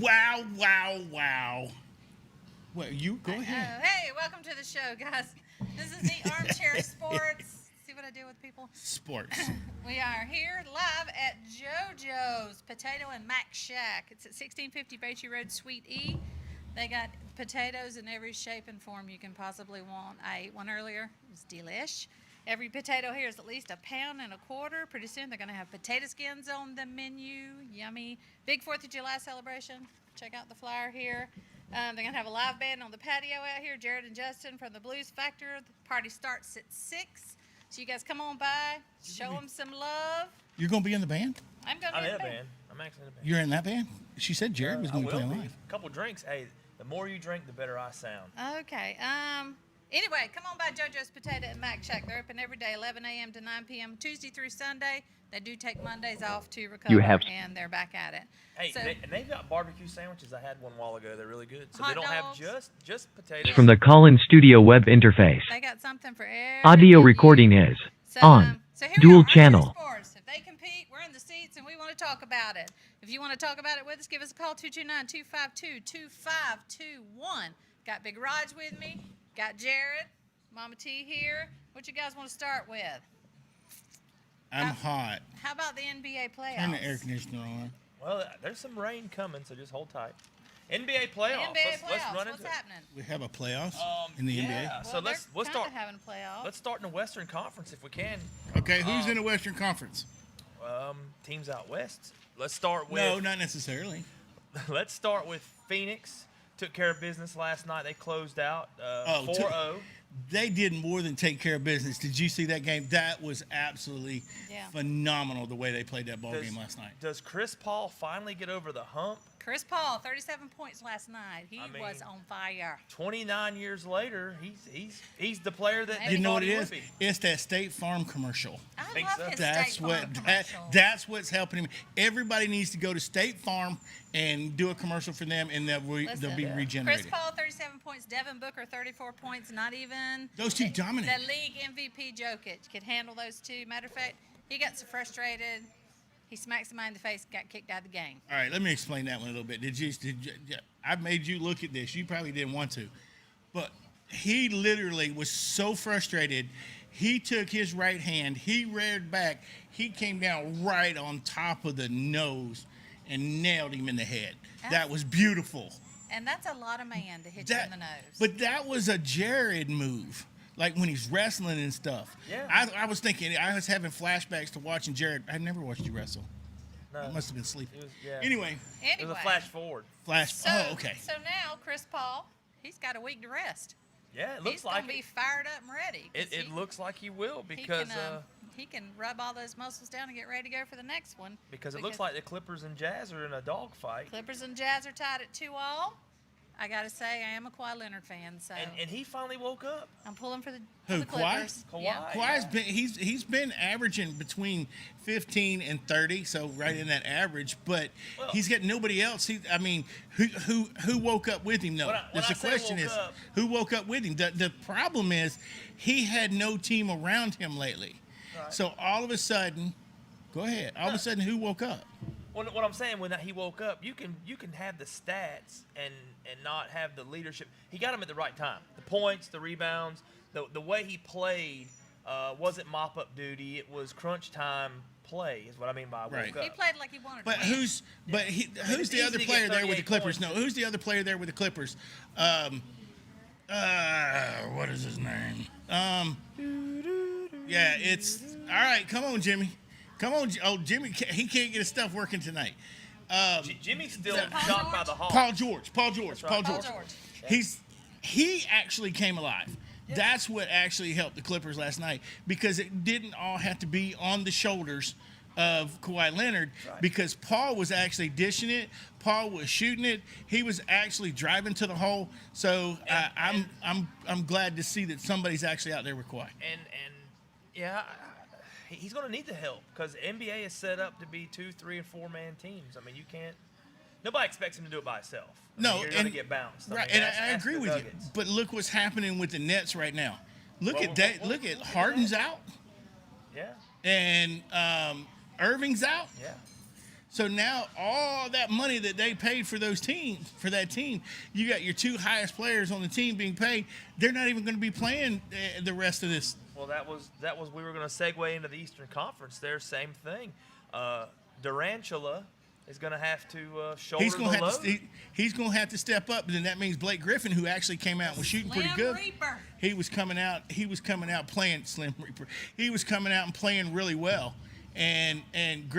Wow. Well, you go ahead. Hey, welcome to the show, guys. This is the Armchair Sports. See what I do with people? Sports. We are here live at JoJo's Potato and Mac Shack. It's at 1650 Baytree Rd, Suite E. They got potatoes in every shape and form you can possibly want. I ate one earlier. It was delish. Every potato here is at least £1.25 pounds. Pretty soon they're going to have potato skins on the menu. Yummy. Big 4th of July celebration. Check out the flyer here. They're going to have a live band on the patio out here. Jared and Justin from the Blues Factor. The party starts at 6. So you guys come on by, show them some love. You're going to be in the band? I'm going to be in the band. I'm actually in the band. You're in that band? She said Jared was going to play live. A couple drinks. Hey, the more you drink, the better I sound. Okay. Anyway, come on by JoJo's Potato and Mac Shack. They're open every day, 11 a.m. to 9 p.m., Tuesday through Sunday. They do take Mondays off to recover, and they're back at it. Hey, so, they've got barbecue sandwiches. I had one a while ago. They're really good. So they don't dogs. have just potatoes. From the Call-In Studio web interface. They got something for every Audio recording is on. So Dual channel. Sports. If they compete, we're in the seats, and we want to talk about it. If you want to talk about it with us, give us a call, 229-252-2521. Got Big Raj with me. Got Jared. Mama T here. What you guys want to start with? I'm hot. How about the NBA playoffs? Turn the air conditioner on. Well, there's some rain coming, so just hold tight. NBA playoffs. NBA playoffs. Let's run What's into happening? We have a playoffs in the yeah. NBA. Well, So let's start having a playoff. Let's start in the Western Conference if we can. Okay, who's in the Western Conference? Teams out west. Let's start with No, not necessarily. Let's start with Phoenix. Took care of business last night. They closed out 4-0. They did more than take care of business. Did you see that game? That was absolutely phenomenal the way they played that ball game last night. Does Chris Paul finally get over the hump? Chris Paul, 37 points last night. He was on fire. 29 years later, he's the player that you know what it is. It's that State Farm commercial. I love his That's State what Farm commercial. that's what's helping him. Everybody needs to go to State Farm and do a commercial for them, and they'll be regenerated. Chris Paul, 37 points. Devin Booker, 34 points. Not even those two dominant. The league MVP Jokic could handle those two. Matter of fact, he got so frustrated. He smacks somebody in the face, got kicked out of the game. All right, let me explain that one a little bit. Did you I made you look at this. You probably didn't want to. But he literally was so frustrated. He took his right hand, he reared back, he came down right on top of the nose and nailed him in the head. That was beautiful. And that's a lot of man to hit you in the nose. But that was a Jared move. Like when he's wrestling and stuff. Yeah. I was thinking, I was having flashbacks to watching Jared. I never watched you wrestle. No. I must have been sleeping. Yeah. Anyway. It was a flash forward. Okay. So now Chris Paul, he's got a week to rest. Yeah, it looks he's like going to be fired up and ready. It looks like he will because he can rub all those muscles down and get ready to go for the next one. Because it looks like the Clippers and Jazz are in a dogfight. Clippers and Jazz are tied at 2-2. I got to say, I am a Kawhi Leonard fan, so. And he finally woke up. I'm pulling for the Kawhi? Clippers. Yeah. Kawhi's been he's been averaging between 15 and 30, so right in that average. But he's got nobody else. Who woke up with him? No, the question is who woke up with him. The problem is he had no team around him lately. Right. So all of a sudden, go ahead. All of a sudden, who woke up? Well, what I'm saying, when he woke up, you can have the stats and not have the leadership. He got him at the right time. The points, the rebounds, the way he played wasn't mop-up duty. It was crunch time play is what I mean by woke up. He played like he wanted to win. Who's the other player there with the Clippers? No, who's the other player there with the Clippers? What is his name? Yeah, it's all right. Come on, Jimmy. Come on. Oh, Jimmy, he can't get his stuff working tonight. Jimmy's still shocked by the Hawks. Paul George. Right. Paul George. Yeah. He actually came alive. Yeah. That's what actually helped the Clippers last night because it didn't all have to be on the shoulders of Kawhi Leonard because Paul was actually dishing it. Paul was shooting it. He was actually driving to the hole. So I'm glad to see that somebody's actually out there with Kawhi. And he's going to need the help because NBA is set up to be 2, 3, and 4-man teams. I mean, you can't. Nobody expects him to do it by himself. You're going to get bounced. Right, and I agree with you. But look what's happening with the Nets right now. Look at Harden's out. Yeah. And Irving's out. Yeah. So now all that money that they paid for that team, you got your two highest players on the team being paid. They're not even going to be playing the rest of this. Well, that was we were going to segue into the Eastern Conference there. Same thing. Durantula is going to have to shoulder He's going the to have load. he's going to have to step up, and then that means Blake Griffin, who actually came out and was shooting pretty good. Reaper. He was coming out playing Slim Reaper. He was coming out and playing really well.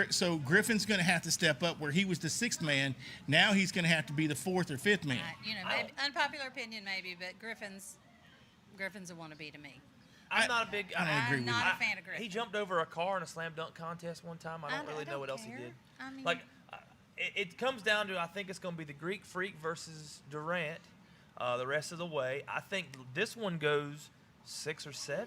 So Griffin's going to have to step up where he was the sixth man. Now he's going to have to be the fourth or fifth man. Maybe, unpopular opinion maybe, but Griffin's a wannabe to me. I'm not a big. I don't agree with not you. a fan of Griffin. He jumped over a car in a slam dunk contest one time. I don't really know what else he care. did. I mean, It comes down to, I think it's going to be the Greek Freak versus Durant the rest of the way. I think this one goes 6 or 7.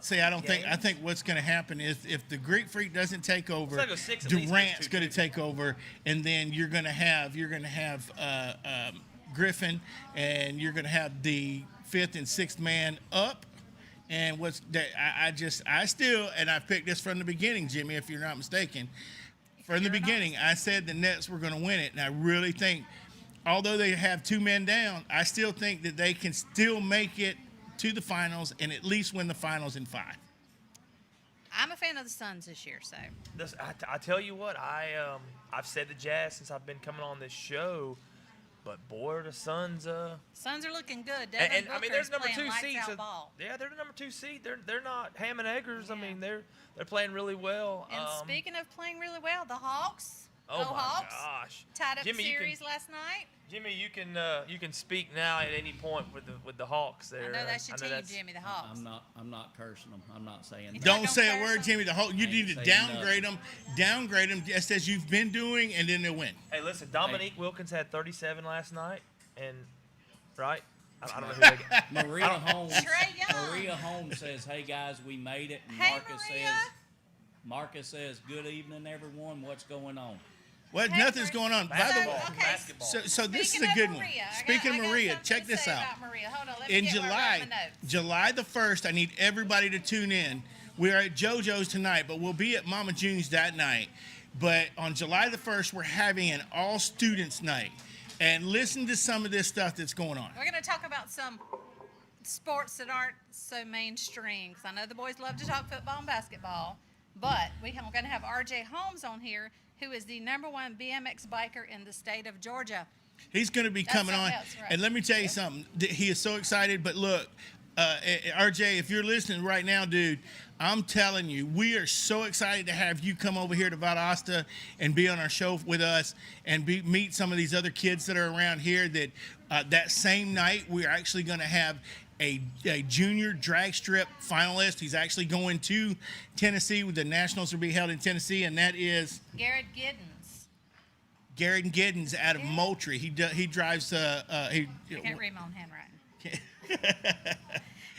See, I think what's going to happen is if the Greek Freak doesn't take over, It's like a 6 at least Durant's gets going to 2-2. take over, and then you're going to have Griffin, and you're going to have the fifth and sixth man up. And what's that? I still, and I picked this from the beginning, Jimmy, if you're not mistaken. From the beginning, I said the Nets were going to win it, and I really think, although they have 2 men down, I still think that they can still make it to the finals and at least win the finals in 5. I'm a fan of the Suns this year, so. I tell you what, I've said the Jazz since I've been coming on this show, but boy, are the Suns. Suns are looking good. Devin And I mean, there's Booker's number 2 playing seeds. lights out ball. Yeah, they're the number 2 seed. They're not ham and eggers. I mean, they're playing really well. And speaking of playing really well, the Hawks. oh my Hawks. gosh, Tied up Jimmy, series last night. Jimmy, you can speak now at any point with the Hawks there. I know that's your team, that's- Jimmy, the Hawks. I'm not cursing them. I'm not saying He's that. not Don't gonna say a curse word, them? Jimmy. You I need ain't to saying downgrade them just as you've been doing, and then they'll win. Hey, listen, Dominique Wilkins had 37 last night, and right. I don't know who they got. Maria Holmes. Trae Young. Maria Holmes says, "Hey guys, we made it." And Hey, Maria. Marcus says, "Good evening, everyone. What's going on?" Well, Hey, nothing's Maria. going on. By the Basketball. way, Okay, Basketball. so this is Speaking a of good one. Maria, Speaking I of got Maria, something check to this say out. about Maria. Hold on, let me In get where I wrote my notes. July the 1st, I need everybody to tune in. We are at JoJo's tonight, but we'll be at Mama June's that night. But on July the 1st, we're having an all-students night. And listen to some of this stuff that's going on. We're going to talk about some sports that aren't so mainstream. 'Cause I know the boys love to talk football and basketball, but we're going to have R.J. Holmes on here, who is the #1 BMX biker in the state of Georgia. He's going to be That's coming on. something else, right. And let me tell you something. He is so excited. But look, RJ, if you're listening right now, dude, I'm telling you, we are so excited to have you come over here to Valdosta and be on our show with us and meet some of these other kids that are around here. That same night, we're actually going to have a junior drag strip finalist. He's actually going to Tennessee. The Nationals will be held in Tennessee, and that is Garrett Giddens. Garrett Giddens out of Yeah. Moultrie. He drives. I can't read my own handwriting.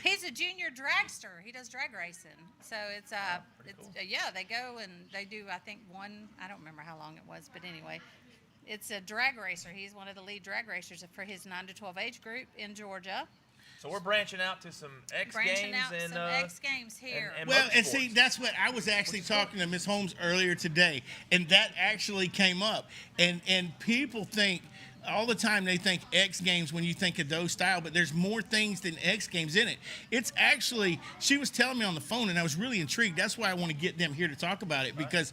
He's a junior dragster. He does drag racing. So it's they go and they do, I think, I don't remember how long it was, but anyway, it's a drag racer. He's one of the lead drag racers for his 9 to 12 age group in Georgia. So we're branching out to some X Branching Games out and some X Games here. and Well, and see, motorsports. that's what I was actually talking to Miss Holmes earlier today, and that actually came up. And people think all the time they think X Games when you think of those style, but there's more things than X Games in it. It's actually, she was telling me on the phone, and I was really intrigued. That's why I want to get them here to talk about it, because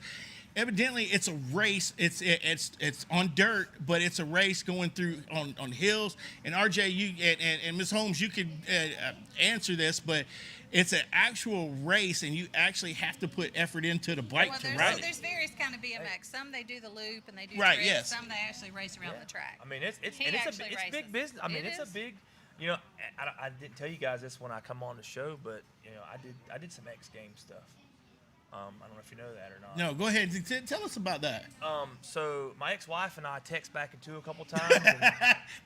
evidently it's a race. It's on dirt, but it's a race going through on hills. And RJ, you and Ms. Holmes, you could answer this, but it's an actual race, and you actually have to put effort into the bike Well, to ride there's it. various kind of BMX. Some they do the loop and they do Right, tricks. yes. Some they actually race around the track. I mean, it's He and actually it's races. big business. I mean, It it's is. a big. You know, I didn't tell you guys this when I come on the show, but you know, I did some X Games stuff. I don't know if you know that or not. No, go ahead. Tell us about that. So my ex-wife and I text back and two a couple times. And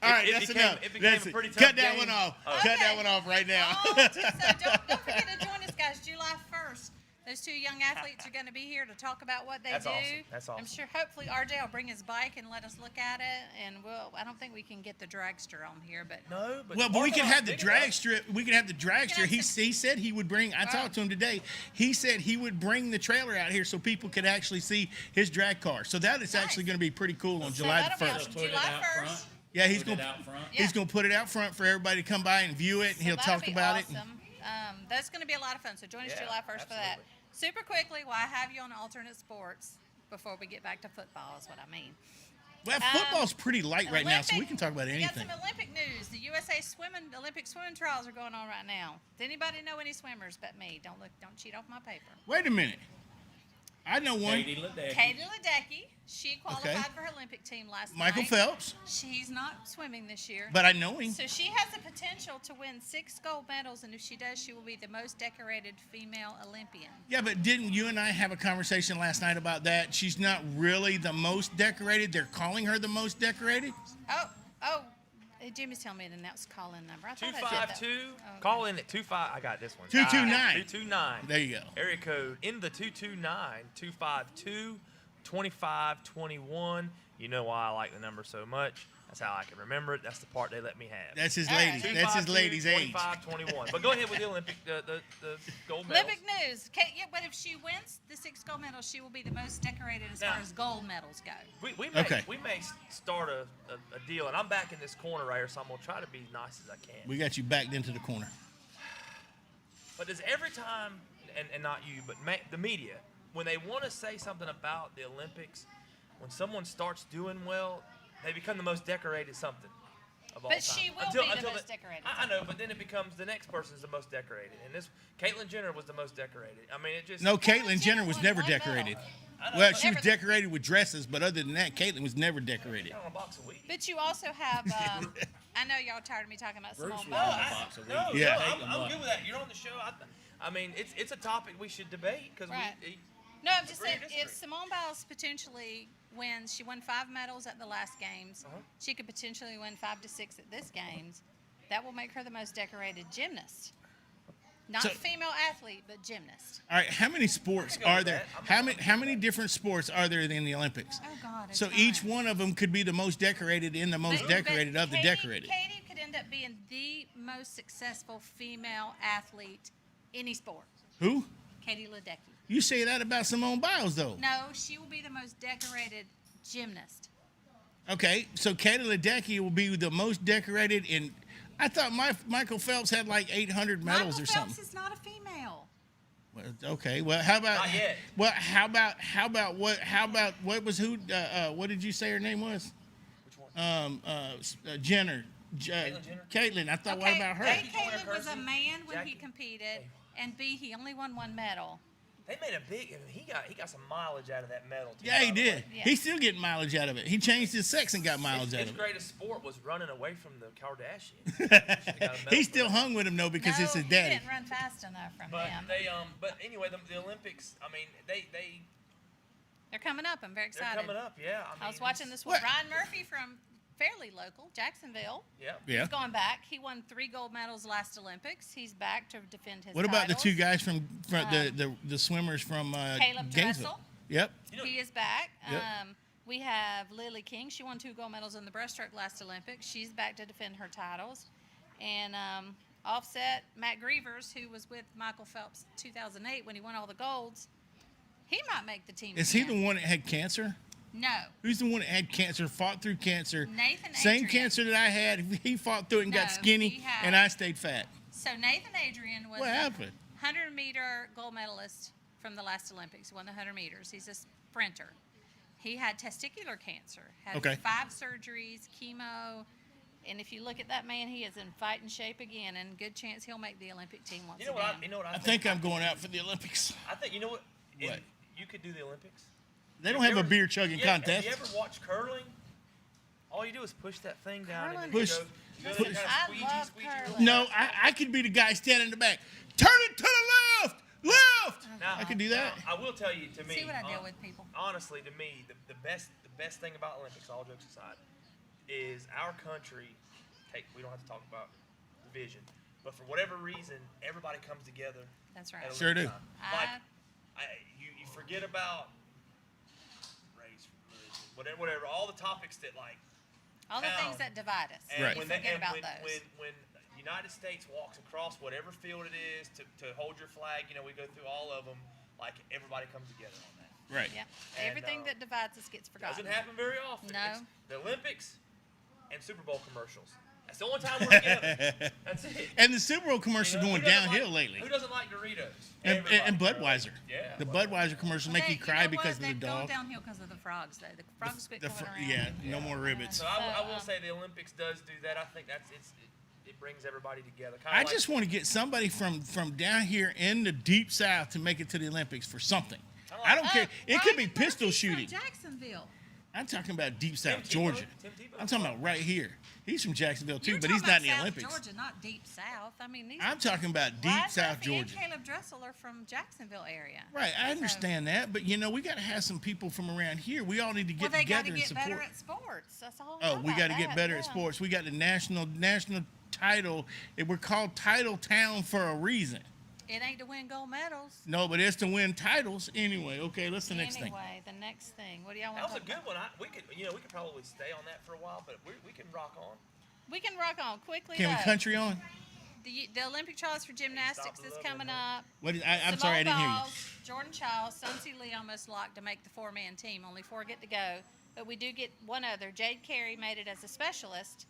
All right, it that's became, enough. It became That's a it. pretty tough Cut that game. one off. Oh. Cut that Okay. one off right now. So don't forget to join us, guys, July 1st. Those two young athletes are going to be here to talk about what they That's do. awesome. That's awesome. I'm sure. Hopefully, RJ will bring his bike and let us look at it. And I don't think we can get the dragster on here, but No, but Well, but we can have the big enough. drag strip. We can have the drag strip. have He said he would bring. I talked to him today. He said he would bring the trailer out here so people could actually see his drag car. So that is actually going to be pretty cool on So July that'll the be 1st. awesome. Put it July out 1st. front. Yeah, he's Put going it out front. Yeah. he's going to put it out front for everybody to come by and view it, and he'll that'll talk be about it. awesome. That's going to be a lot of fun. So join us Yeah, July 1st for that. absolutely. Super quickly, while I have you on alternate sports, before we get back to football, is what I mean. Well, football's pretty light right now, so we Olympic- can talk about We anything. got some Olympic news. The USA Olympic swimming trials are going on right now. Does anybody know any swimmers but me? Don't cheat off my paper. Wait a minute. I know one. Katie Ledecky. Katie Ledecky, she qualified Okay. for her Olympic team last Michael night. Phelps, She's not swimming this year. but I know him. So she has the potential to win 6 gold medals, and if she does, she will be the most decorated female Olympian. Yeah, but didn't you and I have a conversation last night about that? She's not really the most decorated. They're calling her the most decorated. Oh, Jimmy's telling me the next call-in number. I thought I did that. 252. Oh, okay. Call in at 25. I got this one. 229. 229. There you go. Area code in the 229 252 2521. You know why I like the number so much. That's how I can remember it. That's the part they let me have. That's his All right. lady. That's his 252, lady's age. 2521. But go ahead with the Olympic, the gold medals. Olympic news. Yeah, but if she wins the 6 gold medals, she will be the most decorated as Now- far as gold medals go. We may start a deal, and I'm back in this corner right here, so I'm going to try to be as nice as I can. We got you backed into the corner. But does every time, and not you, but the media, when they want to say something about the Olympics, when someone starts doing well, they become the most decorated something of all But time. she will be the most decorated. I know, but then it becomes the next person's the most decorated. And this, Caitlyn Jenner was the most decorated. I mean, it just. No, Caitlyn Caitlyn Jenner Jenner was won never 1 medal. decorated. I know, Well, but she was Never- decorated with dresses, but other than that, Caitlyn was never decorated. on a box of weed. But you also have, I know y'all tired of me talking about Bruce Simone was on Biles. a box of weed. No, Yeah. I'm good with that. You're on the show. I mean, it's a topic we should debate because Right. we. No, I'm just Agree or saying, if disagree? Simone Biles potentially wins, she won 5 medals at the last games. Uh-huh. She could potentially win 5 to 6 at this games. That will make her the most decorated gymnast. Not So- female athlete, but gymnast. All right, how many sports I can go are with there? that. How many different sports are there in the Olympics? Oh God! a So ton. each one of them could be the most decorated in the most But- decorated but of the Katie- decorated. Katie could end up being the most successful female athlete any sport. Who? Katie Ledecky. You say that about Simone Biles, though. No, she will be the most decorated gymnast. Okay, so Katie Ledecky will be the most decorated in. I thought Michael Phelps had like 800 medals Michael or Phelps something. is not a female. Well, okay, well, how about? Not yet. Well, how about what was who? What did you say her name was? Which one? Jenner. Caitlyn Jenner? Caitlyn. I thought. What Okay, about her? A, Joyner Caleb was a Kersey? man when he Jackie? competed, and B, he only won 1 medal. They made a big. He got some mileage out of that medal. Too, Yeah, by he the did. way. Yeah. He's still getting mileage out of it. He changed his sex and got mileage out His of it. greatest sport was running away from the Kardashians. Got a medal He for still that. hung with him though because no, it's his he daddy. didn't run fast enough from But him. but anyway, the Olympics. I mean, They're coming up. I'm very they're excited. coming up. Yeah. I I was mean, watching it's- this one. What? Ryan Murphy from fairly local, Jacksonville. Yeah. Yeah. He's going back. He won 3 gold medals last Olympics. He's back to defend his What about the titles. 2 guys from the swimmers from Caleb Gainesville? Dressel. Yep. You know, He is back. Yep. We have Lily King. She won 2 gold medals in the breaststroke last Olympics. She's back to defend her titles. And offset, Matt Grievers, who was with Michael Phelps 2008 when he won all the golds, he might make the team. Is he again. the one that had cancer? No. Who's the one that had cancer, fought through cancer? Nathan Same Adrian. cancer that I had. He fought through it and got No, skinny, he had- and I stayed fat. So Nathan Adrian was What happened? 100-meter gold medalist from the last Olympics. He won the 100 meters. He's a sprinter. He had testicular cancer, had Okay. 5 surgeries, chemo, and if you look at that man, he is in fighting shape again, and good chance he'll make the Olympic team once You know again. what? You know what I I think I'm going out for the Olympics. I think you know what. What? You could do the Olympics. They don't You have a ever- beer chugging yeah, contest. Have you ever watched curling? All you do is push that thing down Curling and Push- then you go, push- kind of I squeegee, love squeegee. curling. No, I could be the guy standing in the back. Turn it to the left, left. Now, I could do that. now, I will tell you, to me, See what I deal with, people. honestly, to me, the best thing about Olympics, all jokes aside, is our country. We don't have to talk about division, but for whatever reason, everybody comes together. That's at right. Sure Olympic do. time. I Like you forget about race, religion, whatever, all the topics that like. All the things that divide us. And Right. when Forget about those. When United States walks across whatever field it is to hold your flag, we go through all of them. Like everybody comes together on that. Right. Yeah. And, Everything that divides us gets forgotten. Doesn't happen very often. No. It's the Olympics and Super Bowl commercials. That's the only time we're together. That's it. And the Super Bowl commercials Who going doesn't downhill like, lately. Who doesn't like Doritos? And Everybody, Budweiser. Yeah. The Budweiser commercials make you cry because of the They've dog. gone downhill because of the frogs, though. The frogs quit going around. Yeah, no more ribbits. So I will say the Olympics does do that. I think it brings everybody together. Kinda I like, just want to get somebody from down here in the deep south to make it to the Olympics for something. I don't care. It could be Ryan pistol Murphy's shooting. From Jacksonville. I'm talking about deep south Tebow. Georgia. Tim Tebow. I'm talking about right here. He's from Jacksonville too, You're but he's talking not in the about Olympics. South Georgia, not deep south. I mean, these I'm talking about deep Ryan south Murphy Georgia. and Caleb Dressel are from Jacksonville area. Right, I understand that, but we got to have some people from around here. We all need to get Well, they got together to and get support. better at sports. That's all. Oh, we got to get better at sports. We got the national title. We're called Title Town for a reason. It ain't to win gold medals. No, but it's to win titles anyway. Okay, let's the next thing. Anyway, the next thing. What do y'all That want was to a talk good about? one. We could probably stay on that for a while, but we can rock on. We can rock on quickly. Can we though. country on? The Olympic trials for gymnastics Stop is the coming love, up. I'm sorry, I didn't hear you. Biles, Jordan Childs, Sunsi Lee almost locked to make the 4-man team. Only 4 get to go. But we do get one other. Jade Carey made it as a specialist.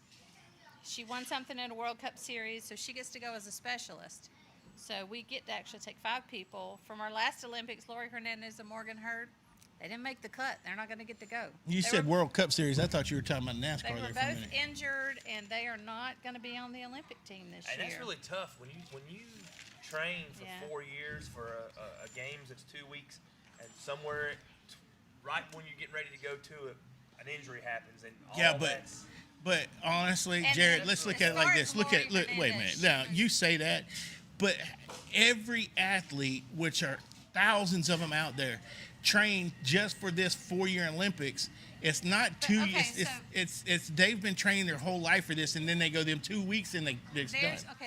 She won something in a World Cup series, so she gets to go as a specialist. So we get to actually take 5 people. From our last Olympics, Lori Hernandez and Morgan Hurd, they didn't make the cut. They're not going to get to go. You They said were- World Cup Series. I thought you were talking about They NASCAR were there for a both minute. injured, and they are not going to be on the Olympic team this And year. that's really tough when you train for Yeah. 4 years for a games that's 2 weeks, and somewhere right when you're getting ready to go to it, an injury happens, and all Yeah, but that's But honestly, And Jared, then let's look as at it like far this. as Look at Lori wait a minute. Hernandez, Now you say that, but every athlete, which are thousands of them out there, train just for this 4-year Olympics. It's not two. okay, It's they've been training their whole life for this, and then they go them 2 weeks and they're done,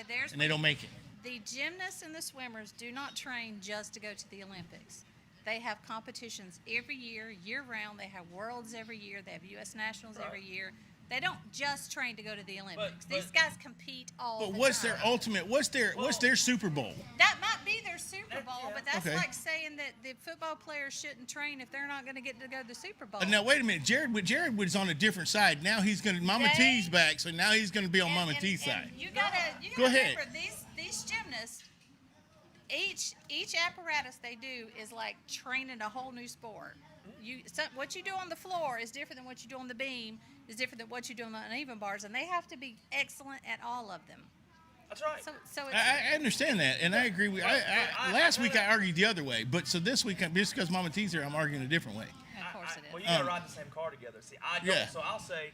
There's and they don't make it. the gymnasts and the swimmers do not train just to go to the Olympics. They have competitions every year, year-round. They have worlds every year. They have U.S. nationals every year. They don't just train to go to the Olympics. These guys compete all But the what's time. their ultimate? What's their Super Bowl? That might be their Super Bowl, yeah. but that's Okay. like saying that the football players shouldn't train if they're not going to get to go to the Super Bowl. Now wait a minute, Jared was on a different side. Now he's gonna Mama They- T's back, so now he's gonna be on And- Mama and- T's and side. You gotta Go ahead. remember these gymnasts. Each apparatus they do is like training a whole new sport. What you do on the floor is different than what you do on the beam. Is different than what you do on the uneven bars, and they have to be excellent at all of them. that's right. So it's, I understand that, and I agree with. Last week I argued the other way, but so this week, just because Mama T's here, I'm arguing a different way. of course it is. Well, you gotta ride the same car together. See, I don't. Yeah. So I'll say,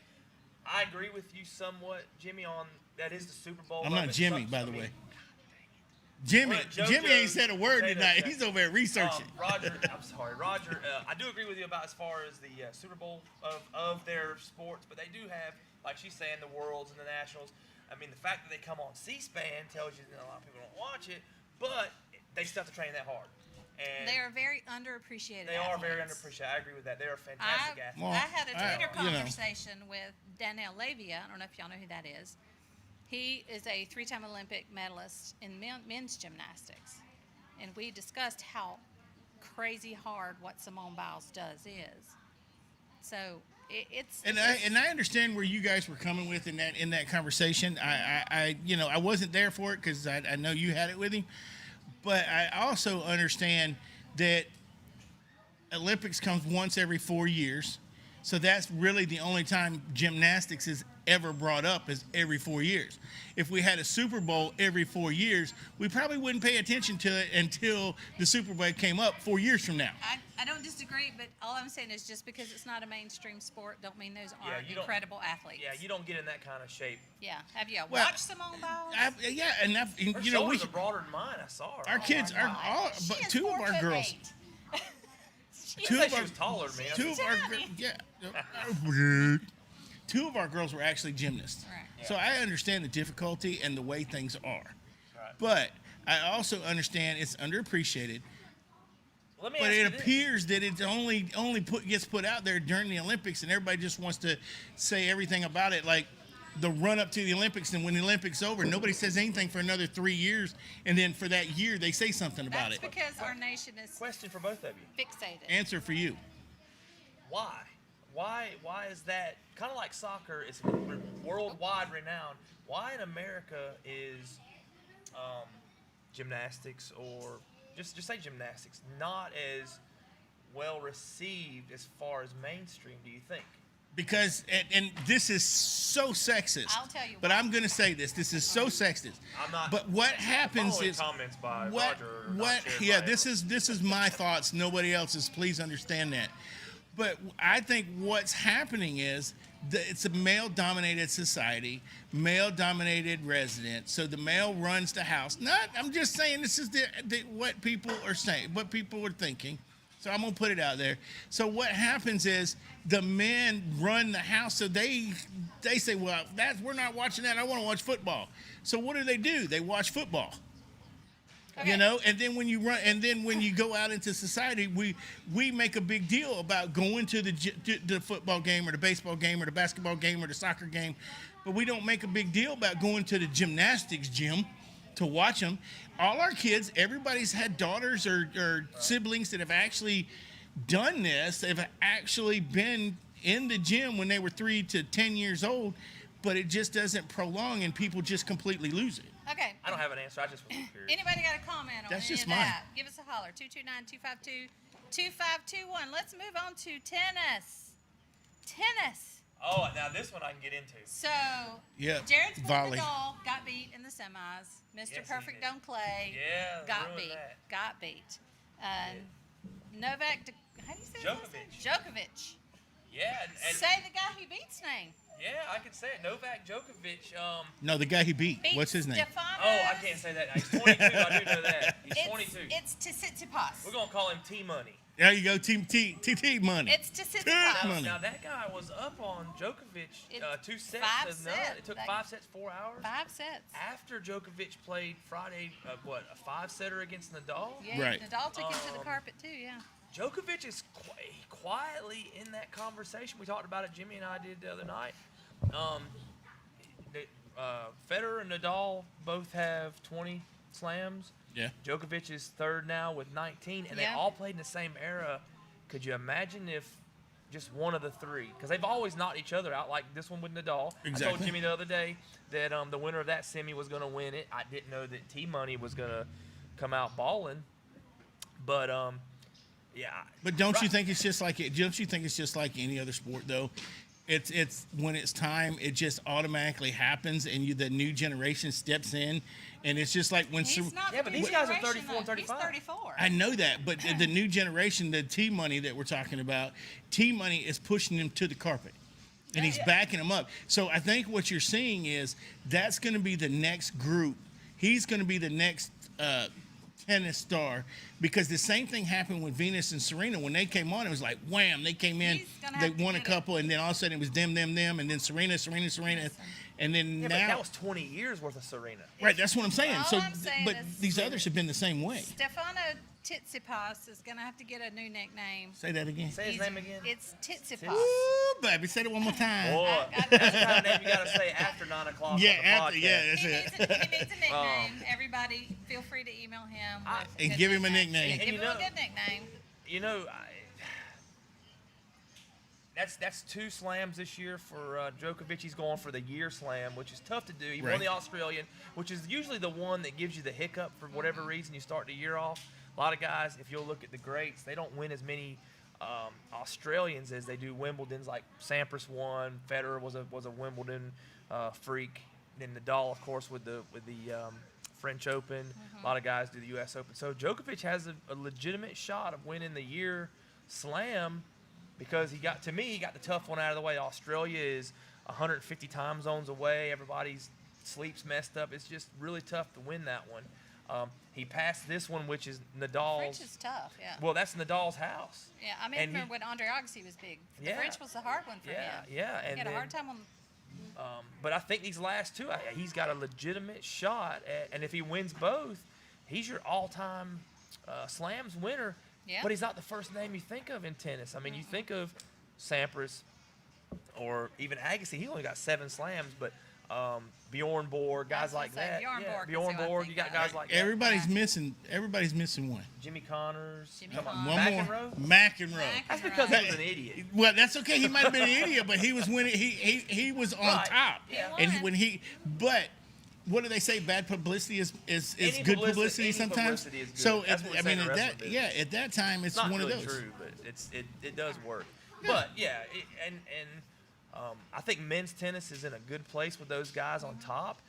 I agree with you somewhat, Jimmy. On that is the Super Bowl. I'm of not it. Jimmy, Some- by I the mean, way. Jimmy Well, JoJo Jimmy ain't said a word say that tonight. thing. He's over there researching. Roger, I'm sorry, Roger. I do agree with you about as far as the Super Bowl of their sports, but they do have, like she's saying, the Worlds and the Nationals. I mean, the fact that they come on C-SPAN tells you that a lot of people don't watch it, but they still have to train that hard. And They are very underappreciated. They are very athletes. underappreciated. I agree with that. They are fantastic athletes. Well, I had a Twitter you know. conversation with Danielle Lavia. I don't know if y'all know who that is. He is a 3-time Olympic medalist in men's gymnastics. And we discussed how crazy hard what Simone Biles does is. So it's And I understand where you guys were coming with in that conversation. I wasn't there for it because I know you had it with him, but I also understand that Olympics comes once every 4 years, so that's really the only time gymnastics is ever brought up is every 4 years. If we had a Super Bowl every 4 years, we probably wouldn't pay attention to it until the Super Bowl came up 4 years from now. I don't disagree, but all I'm saying is just because it's not a mainstream sport, don't mean those aren't you don't- incredible athletes. Yeah, you don't get in that kind of shape. Yeah. Have you Well, watched Simone Biles? And Her you know, shoulders are broader than mine. I saw her. our kids are all, She but is 2 of our 4'8". girls. She's Two I of thought she our- was taller than me. Two of our tiny. two of our girls were actually gymnasts, Right. so I understand the difficulty and the way things are. Right. But I also understand it's underappreciated. Let me But ask it you this. appears that it only gets put out there during the Olympics, and everybody just wants to say everything about it, like the run up to the Olympics. And when the Olympics over, nobody says anything for another 3 years, and then for that year they say something about That's it. because our nation is Question for both of you. fixated. Answer for you. Why? Why is that kind of like soccer? It's worldwide renowned. Why in America is gymnastics, or just say gymnastics, not as well received as far as mainstream? Do you think? Because and this is so sexist. I'll tell you But why. I'm going to say this. This is so sexist. I'm not. But what happens following is comments by what Roger. are not what shared yeah by this is my thoughts, nobody else's. Please understand that. But I think what's happening is that it's a male-dominated society, male-dominated resident. So the male runs the house. I'm just saying this is what people are saying, what people are thinking. So I'm gonna put it out there. So what happens is the men run the house. So they say, well, we're not watching that. I want to watch football. So what do? They watch football. Okay. You know, and then when you go out into society, we make a big deal about going to the football game or the baseball game or the basketball game or the soccer game, but we don't make a big deal about going to the gymnastics gym to watch them. All our kids, everybody's had daughters or siblings that have actually done this. They've actually been in the gym when they were 3 to 10 years old, but it just doesn't prolong, and people just completely lose it. Okay. I don't have an answer. I just was curious. Anybody got a comment on That's any just of mine. that? Give us a holler. 229-252-2521. Let's move on to tennis. Tennis. Oh, now this one I can get into. So, Yeah, Jared volley. Nadal got beat in the semis. Mr. Yes, he Perfect did. don't play. Yeah, got ruined beat. that. Got beat. Novak, how do you say his last name? Djokovic. Yeah, and Say the guy who beats name. yeah, I can say it. Novak Djokovic. No, the guy he beat. Beats What's his name? Stefanos. Oh, I can't say that. He's 22. I do know that. He's 22. It's Tsitsipas. We're gonna call him T Money. There you go, T money. It's Tsitsipas. Money. Now that guy was up on Djokovic It's 2 sets 5 to none. sets. It took Like- 5 sets, 4 hours. 5 sets. After Djokovic played Friday, a 5-setter against Nadal. Yeah, Right. Nadal took him to the carpet too. Yeah. Djokovic is quietly in that conversation. We talked about it. Jimmy and I did the other night. Federer and Nadal both have 20 slams. Yeah. Djokovic is third now with 19, and Yeah. they all played in the same era. Could you imagine if just one of the three? Because they've always knocked each other out, like this one with Nadal. I Exactly. told Jimmy the other day that the winner of that semi was going to win it. I didn't know that T-Money was going to come out balling. But, yeah. But don't you Right. think it's just like it? Don't you think it's just like any other sport though? It's when it's time, it just automatically happens, and the new generation steps in, and it's just like when He's not Yeah, but the these guys are generation, 34 and though. 35. He's 34. I know that, but the new generation, the T money that we're talking about, T money is pushing them to the carpet, and he's backing them up. So I think what you're seeing is that's going to be the next group. He's going to be the next tennis star, because the same thing happened with Venus and Serena. When they came on, it was like wham, they came in, He's gonna they have to won a get it. couple, and then all of a sudden it was them, and then Serena, and then Yeah, but now. that was 20 years worth of Serena. Right, that's what I'm saying. All So, I'm saying but is- these others have been the same way. Stefano Tsitsipas is going to have to get a new nickname. Say that again. Say his He's- name again. It's Tsitsipas. Ooh, baby, say it one more time. Boy, that's the kind of name you got to say after 9 o'clock Yeah, on the after, podcast. yeah, that's He it. needs a nickname. Everybody, feel free to email him. I- with And good give him a nicknames. nickname. Yeah, And give you him a know- good nickname. You know, that's 2 slams this year for Djokovic. He's going for the year slam, which is tough to do. He Right. won the Australian, which is usually the one that gives you the hiccup for whatever reason you start the year off. A lot of guys, if you'll look at the greats, they don't win as many Australians as they do Wimbledon's. Like Sampras won, Federer was a Wimbledon freak. Then Nadal, of course, with the French Open. A lot of guys do the U.S. Open. So Djokovic has a legitimate shot of winning the year slam, because he got the tough one out of the way. Australia is 150 time zones away. Everybody's sleep's messed up. It's just really tough to win that one. He passed this one, which is Nadal's. French is tough, yeah. Well, that's Nadal's house. Yeah, I and remember when Andre Agassi was big. The Yeah. French was the hard one for Yeah, him. yeah. He And had a then, hard time on. but I think these last 2, he's got a legitimate shot. And if he wins both, he's your all-time slams winner. Yeah. But he's not the first name you think of in tennis. I mean, you think of Sampras or even Agassi. He only got 7 slams, but Bjorn Borg, guys like that. Bjorn Borg. You got guys like that. Everybody's missing one. Jimmy Connors. Jimmy Come on, Connors. One more. McEnroe. McEnroe. That's because he was an idiot. Well, that's okay. He might have been an idiot, but he was winning. He was on Right. top. Yeah. And Won. but what do they say? Bad publicity is Any good publicity- publicity any sometimes. publicity is good. So That's what we I say mean, in the at wrestling that business. at that time, it's Not one really of those. true, but it does work. But yeah, I think men's tennis is in a good place with those guys on top.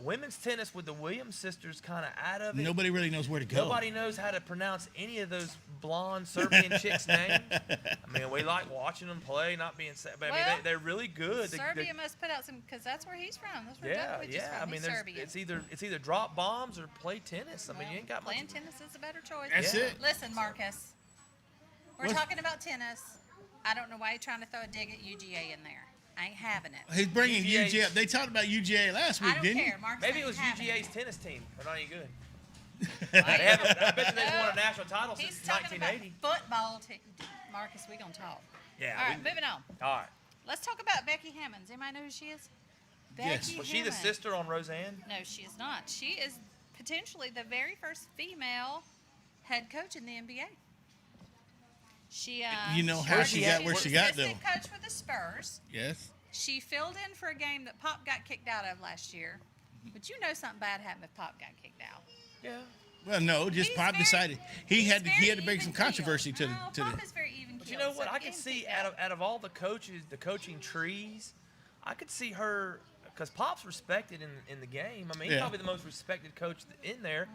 Women's tennis with the Williams sisters kind of out of it. Nobody really knows where to go. Nobody knows how to pronounce any of those blonde Serbian chicks' names. I mean, we like watching them play, not being sad. But I mean, Well, they're really good. Serbia must put out some, because that's where he's from. That's where Yeah, Djokovic is yeah. I from. mean, He's Serbian. it's either drop bombs or play tennis. I mean, you ain't got much. Playing tennis is a better choice. That's Yeah. it. Listen, Marcus, we're What's- talking about tennis. I don't know why you're trying to throw a dig at UGA in there. I ain't having it. He's bringing UGA. UGA up. They talked about UGA last week, I don't didn't care, Marcus. Maybe I it was ain't having UGA's it. tennis team. They're not any good. I bet you they've won a national title He's since talking 1980. about football team. Marcus, we gonna talk. Yeah. All right, moving on. All right. Let's talk about Becky Hammonds. Anybody know who she is? Yes. Becky Was she the Hammonds. sister on Roseanne? No, she is not. She is potentially the very first female head coach in the NBA. She, You know how she got where she's she got, assistant coach for the Spurs. Yes. She filled in for a game that Pop got kicked out of last year. But you know something bad happened if Pop got kicked out. Yeah. Well, no, just He's Pop very- decided he had to very bring some even-keeled. controversy to No, the. Pop is very even. But you know what? I could see out of all the coaches, the coaching trees, I could see her because Pop's respected in the game. I mean, he's Yeah. probably the most respected coach in there.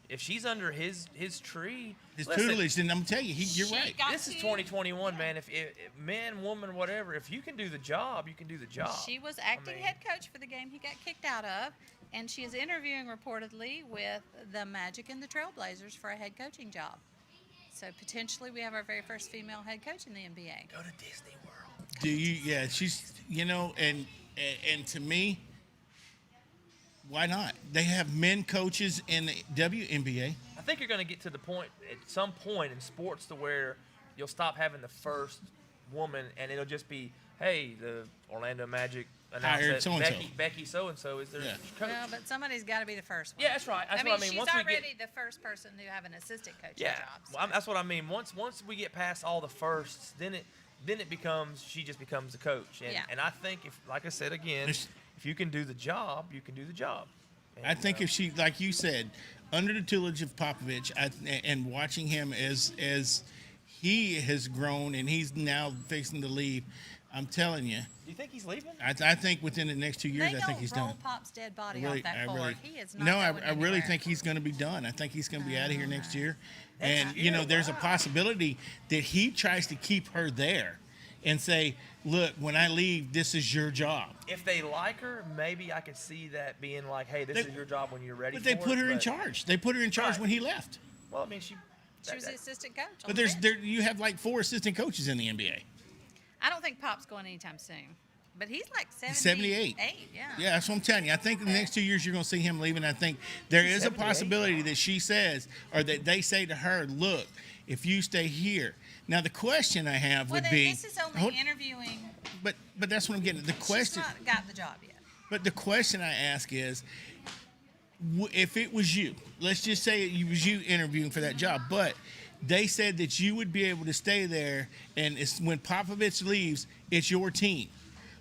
If she's under his tree, His listen, tutelage, then I'm gonna tell you, you're She right. got This is to- 2021, man. If man, woman, whatever, if you can do the job, you can do the job. She was acting mean- head coach for the game he got kicked out of, and she is interviewing reportedly with the Magic and the Trailblazers for a head coaching job. So potentially we have our very first female head coach in the NBA. Go to Disney World. Do you? Yeah, she's. And to me, why not? They have men coaches in the WNBA. I think you're going to get to the point at some point in sports to where you'll stop having the first woman, and it'll just be, hey, the Orlando Magic announced Hired that so-and-so. Becky so and so is their Yeah. coach. Well, but somebody's got to be the first one. Yeah, that's right. That's I mean, what I mean. she's Once we already get, the first person to have an assistant coaching yeah, job. so- well, that's what I mean. Once we get past all the firsts, then it becomes she just becomes the coach. And, Yeah. and I think if, like I said again, There's- if you can do the job, you can do the job. And, I think if she, like you said, under the tutelage of Popovich, and watching him as he has grown and he's now fixing to leave, I'm telling you, do you think he's leaving? I think within the next 2 years, They I don't think he's roll done. Pop's dead body Really- off that I floor. really- He is not No, I going really anywhere. think he's going to be done. I think he's going to be out of here next year. Next And, year? there's a Wow. possibility that he tries to keep her there and say, look, when I leave, this is your job. If they like her, maybe I could see that being like, hey, this They- is your job when you're ready But for they it. put her in but- charge. They put her in charge Right. when he left. Well, I mean, she She was the assistant coach. on But the bench. you have like 4 assistant coaches in the NBA. I don't think Pop's going anytime soon. But he's like 78. 78, yeah. Yeah, that's what I'm telling you. I think in the next 2 years you're going to see him leaving. I think there is a 78. possibility that she says, or that they say to her, look, if you stay here. Now, the question I have Well, would then be, this is only hold- interviewing. but that's what I'm getting. The question, She's not got the job yet. but the question I ask is, if it was you, let's just say it was you interviewing for that job, but they said that you would be able to stay there, and it's when Popovich leaves, it's your team.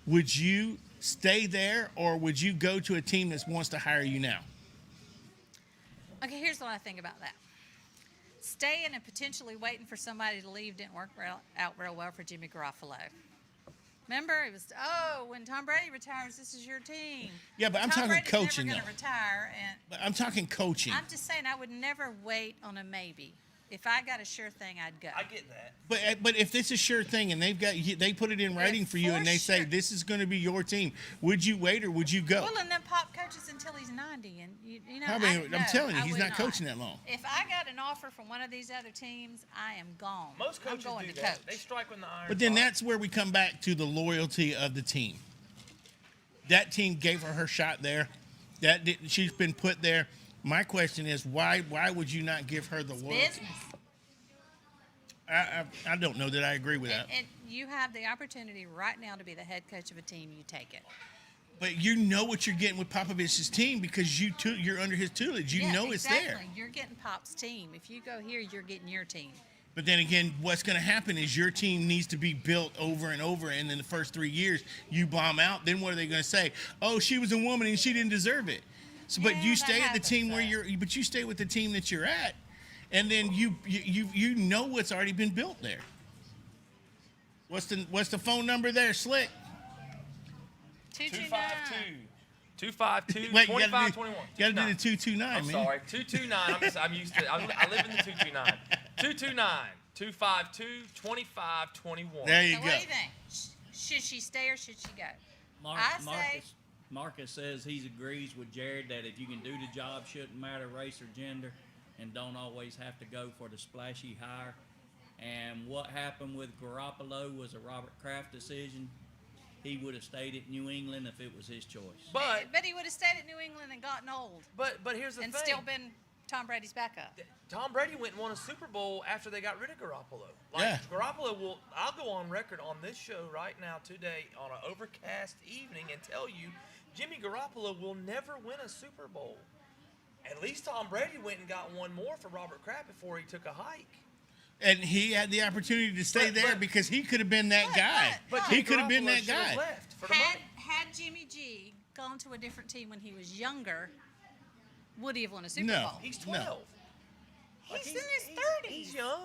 Would you stay there, or would you go to a team that wants to hire you now? Okay, here's what I think about that. Staying and potentially waiting for somebody to leave didn't work out real well for Jimmy Garoppolo. Remember, it was, when Tom Brady retires, this is your team. Yeah, but I'm Tom talking Brady's coaching, never though. going to retire, and But I'm talking coaching. I'm just saying I would never wait on a maybe. If I got a sure thing, I'd go. I get that. But if it's a sure thing and they put it in writing for you and they say sure. this is going to be your team, would you wait or would you go? Well, and then Pop coaches until he's 90, and you know. I mean, no, I'm telling you, I he's would not coaching that long. If I got an offer from one of these other teams, I am gone. Most coaches I'm going do to that. coach. They strike when the iron's But then hot. that's where we come back to the loyalty of the team. That team gave her shot there. She's been put there. My question is, why would you not give her the loyalty? Business. I don't know that I agree with that. And you have the opportunity right now to be the head coach of a team. You take it. But you know what you're getting with Popovich's team because you're under his tutelage. You know it's there. You're getting Pop's team. If you go here, you're getting your team. But then again, what's going to happen is your team needs to be built over and over, and in the first 3 years, you bomb out. Then what are they going to say? Oh, she was a woman and she didn't deserve it. So, but you stay at the team where but you stay with the team that you're at, and then you know what's already been built there. What's the phone number there, Slick? 252. Wait, 2521. You got to do the 229, I'm man. sorry. 229. I'm used to. I live in the 229. 229. 252 2521. There you So go. what do you think? Should she stay or should she go? I say- Marcus says he agrees with Jared that if you can do the job, shouldn't matter race or gender, and don't always have to go for the splashy hire. And what happened with Garoppolo was a Robert Kraft decision. He would have stayed at New England if it was his choice. But he would have stayed at New England and gotten old but here's the and thing. still been Tom Brady's backup. Tom Brady went and won a Super Bowl after they got rid of Garoppolo. Yeah. Garoppolo will. I'll go on record on this show right now today on an overcast evening and tell you, Jimmy Garoppolo will never win a Super Bowl. At least Tom Brady went and got one more for Robert Kraft before he took a hike. And he had the opportunity to stay there because he could have been that guy. But He Jimmy could have been Garoppolo that should have guy. left for the money. Had Jimmy G gone to a different team when he was younger, would he have won a Super No. Bowl? He's No. 12. He's in his 30s. He's young.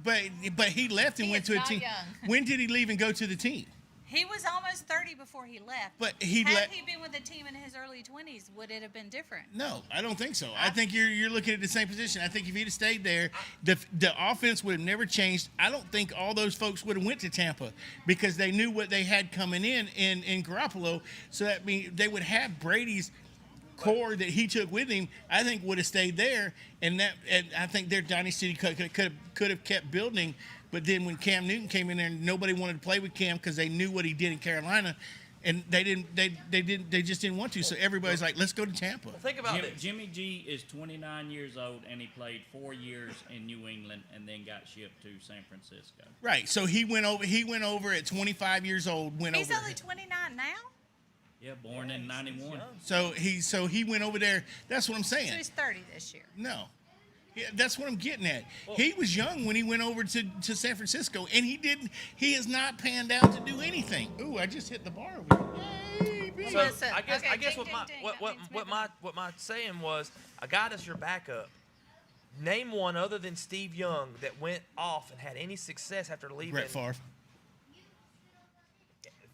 But he left and He went is to a not team. young. When did he leave and go to the team? He was almost 30 before he left. But he Had left. he been with the team in his early 20s, would it have been different? No, I don't think so. I think you're looking at the same position. I think if he'd have stayed there, the offense would have never changed. I don't think all those folks would have went to Tampa because they knew what they had coming in Garoppolo. So that means they would have Brady's core that he took with him. I think would have stayed there, and I think their dynasty could have kept building. But then when Cam Newton came in there, nobody wanted to play with Cam because they knew what he did in Carolina. And they just didn't want to. So everybody's like, let's go to Tampa. Well, think about this. Jimmy G is 29 years old, and he played 4 years in New England and then got shipped to San Francisco. Right. So he went over at 25 years old. He's only 29 now? Yeah, born in 91. So he went over there. That's what I'm saying. So he's 30 this year. No. Yeah, that's what I'm getting at. He was young when he went over to San Francisco, and he has not panned out to do anything. Ooh, I just hit the bar over here. Yay, So Listen, I guess ding, what ding, my ding. what That what means what moving my what my saying was, a guy that's your backup. Name one other than Steve Young that went off and had any success after leaving. Brett Favre.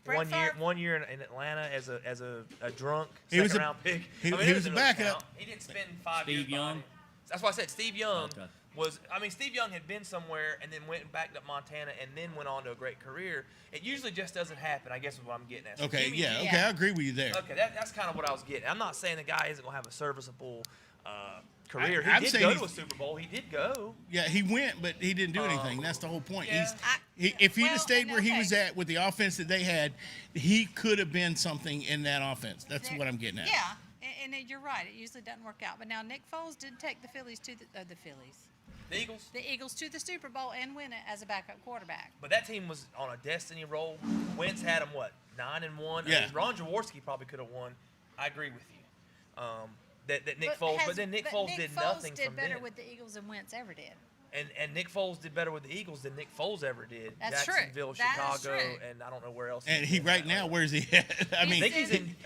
Brett Favre? One year in Atlanta as a drunk He was second a- round pick. he it was doesn't a really backup. count. He didn't spend 5 Steve years. Young? behind him. That's why I said Steve Young Okay. was. I mean, Steve Young had been somewhere and then went and backed up Montana and then went on to a great career. It usually just doesn't happen. I guess is what I'm getting at. So Okay, Jimmy yeah, G- okay, I agree with you there. Okay, that's kind of what I was getting. I'm not saying the guy isn't going to have a serviceable career. I'm He did saying go he's- to a Super Bowl. He did go. Yeah, he went, but he didn't do anything. That's the whole point. yeah. If he'd Well, have stayed where he okay. was at with the offense that they had, he could have been something in that offense. That's what I'm getting at. Yeah, and you're right. It usually doesn't work out. But now Nick Foles did take the Phillies to The Eagles. the Eagles to the Super Bowl and win it as a backup quarterback. But that team was on a destiny roll. Wentz had him, 9-1? Yeah. I mean, Ron Jaworski probably could have won. I agree with you. That Nick Foles, but then Nick Foles did nothing did from better then. with the Eagles than Wentz ever did. And Nick Foles did better with the Eagles than Nick Foles ever did. That's true. Jacksonville, That is Chicago, true. and I don't know where else. And he's he been. right now, where's he at? I mean,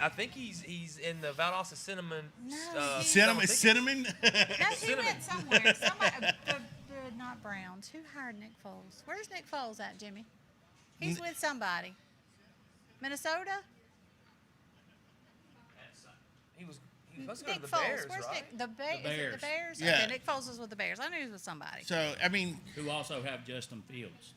I think he's in the Valdosta Cinnamon. No, he's- cinnamon. No, he Cinnamon. went somewhere. Somebody, not Browns. Who hired Nick Foles? Where's Nick Foles at, Jimmy? He's with somebody. Minnesota? He was supposed to go Nick to the Foles. Bears, Where's right? Nick? The Bears. Is it the Bears. Bears? Yeah. Okay, Nick Foles was with the Bears. I knew he was with somebody. So I mean, Who also have Justin Fields.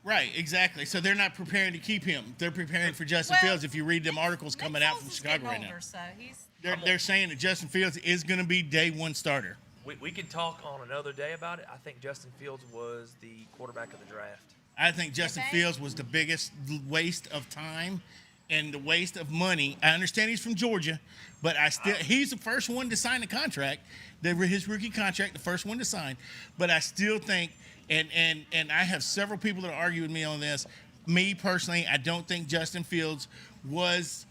right, exactly. So they're not preparing to keep him. They're preparing for Justin Well, Fields. If you read them articles Nick coming out Foles from is Chicago getting right now, older, so he's they're saying that Justin Fields is going to be day one starter. We can talk on another day about it. I think Justin Fields was the quarterback of the draft. I think Justin Okay. Fields was the biggest waste of time and the waste of money. I understand he's from Georgia, but he's the first one to sign the contract. His rookie contract, the first one to sign. But I still think and I have several people that argue with me on this. Me personally, I don't think Justin Fields was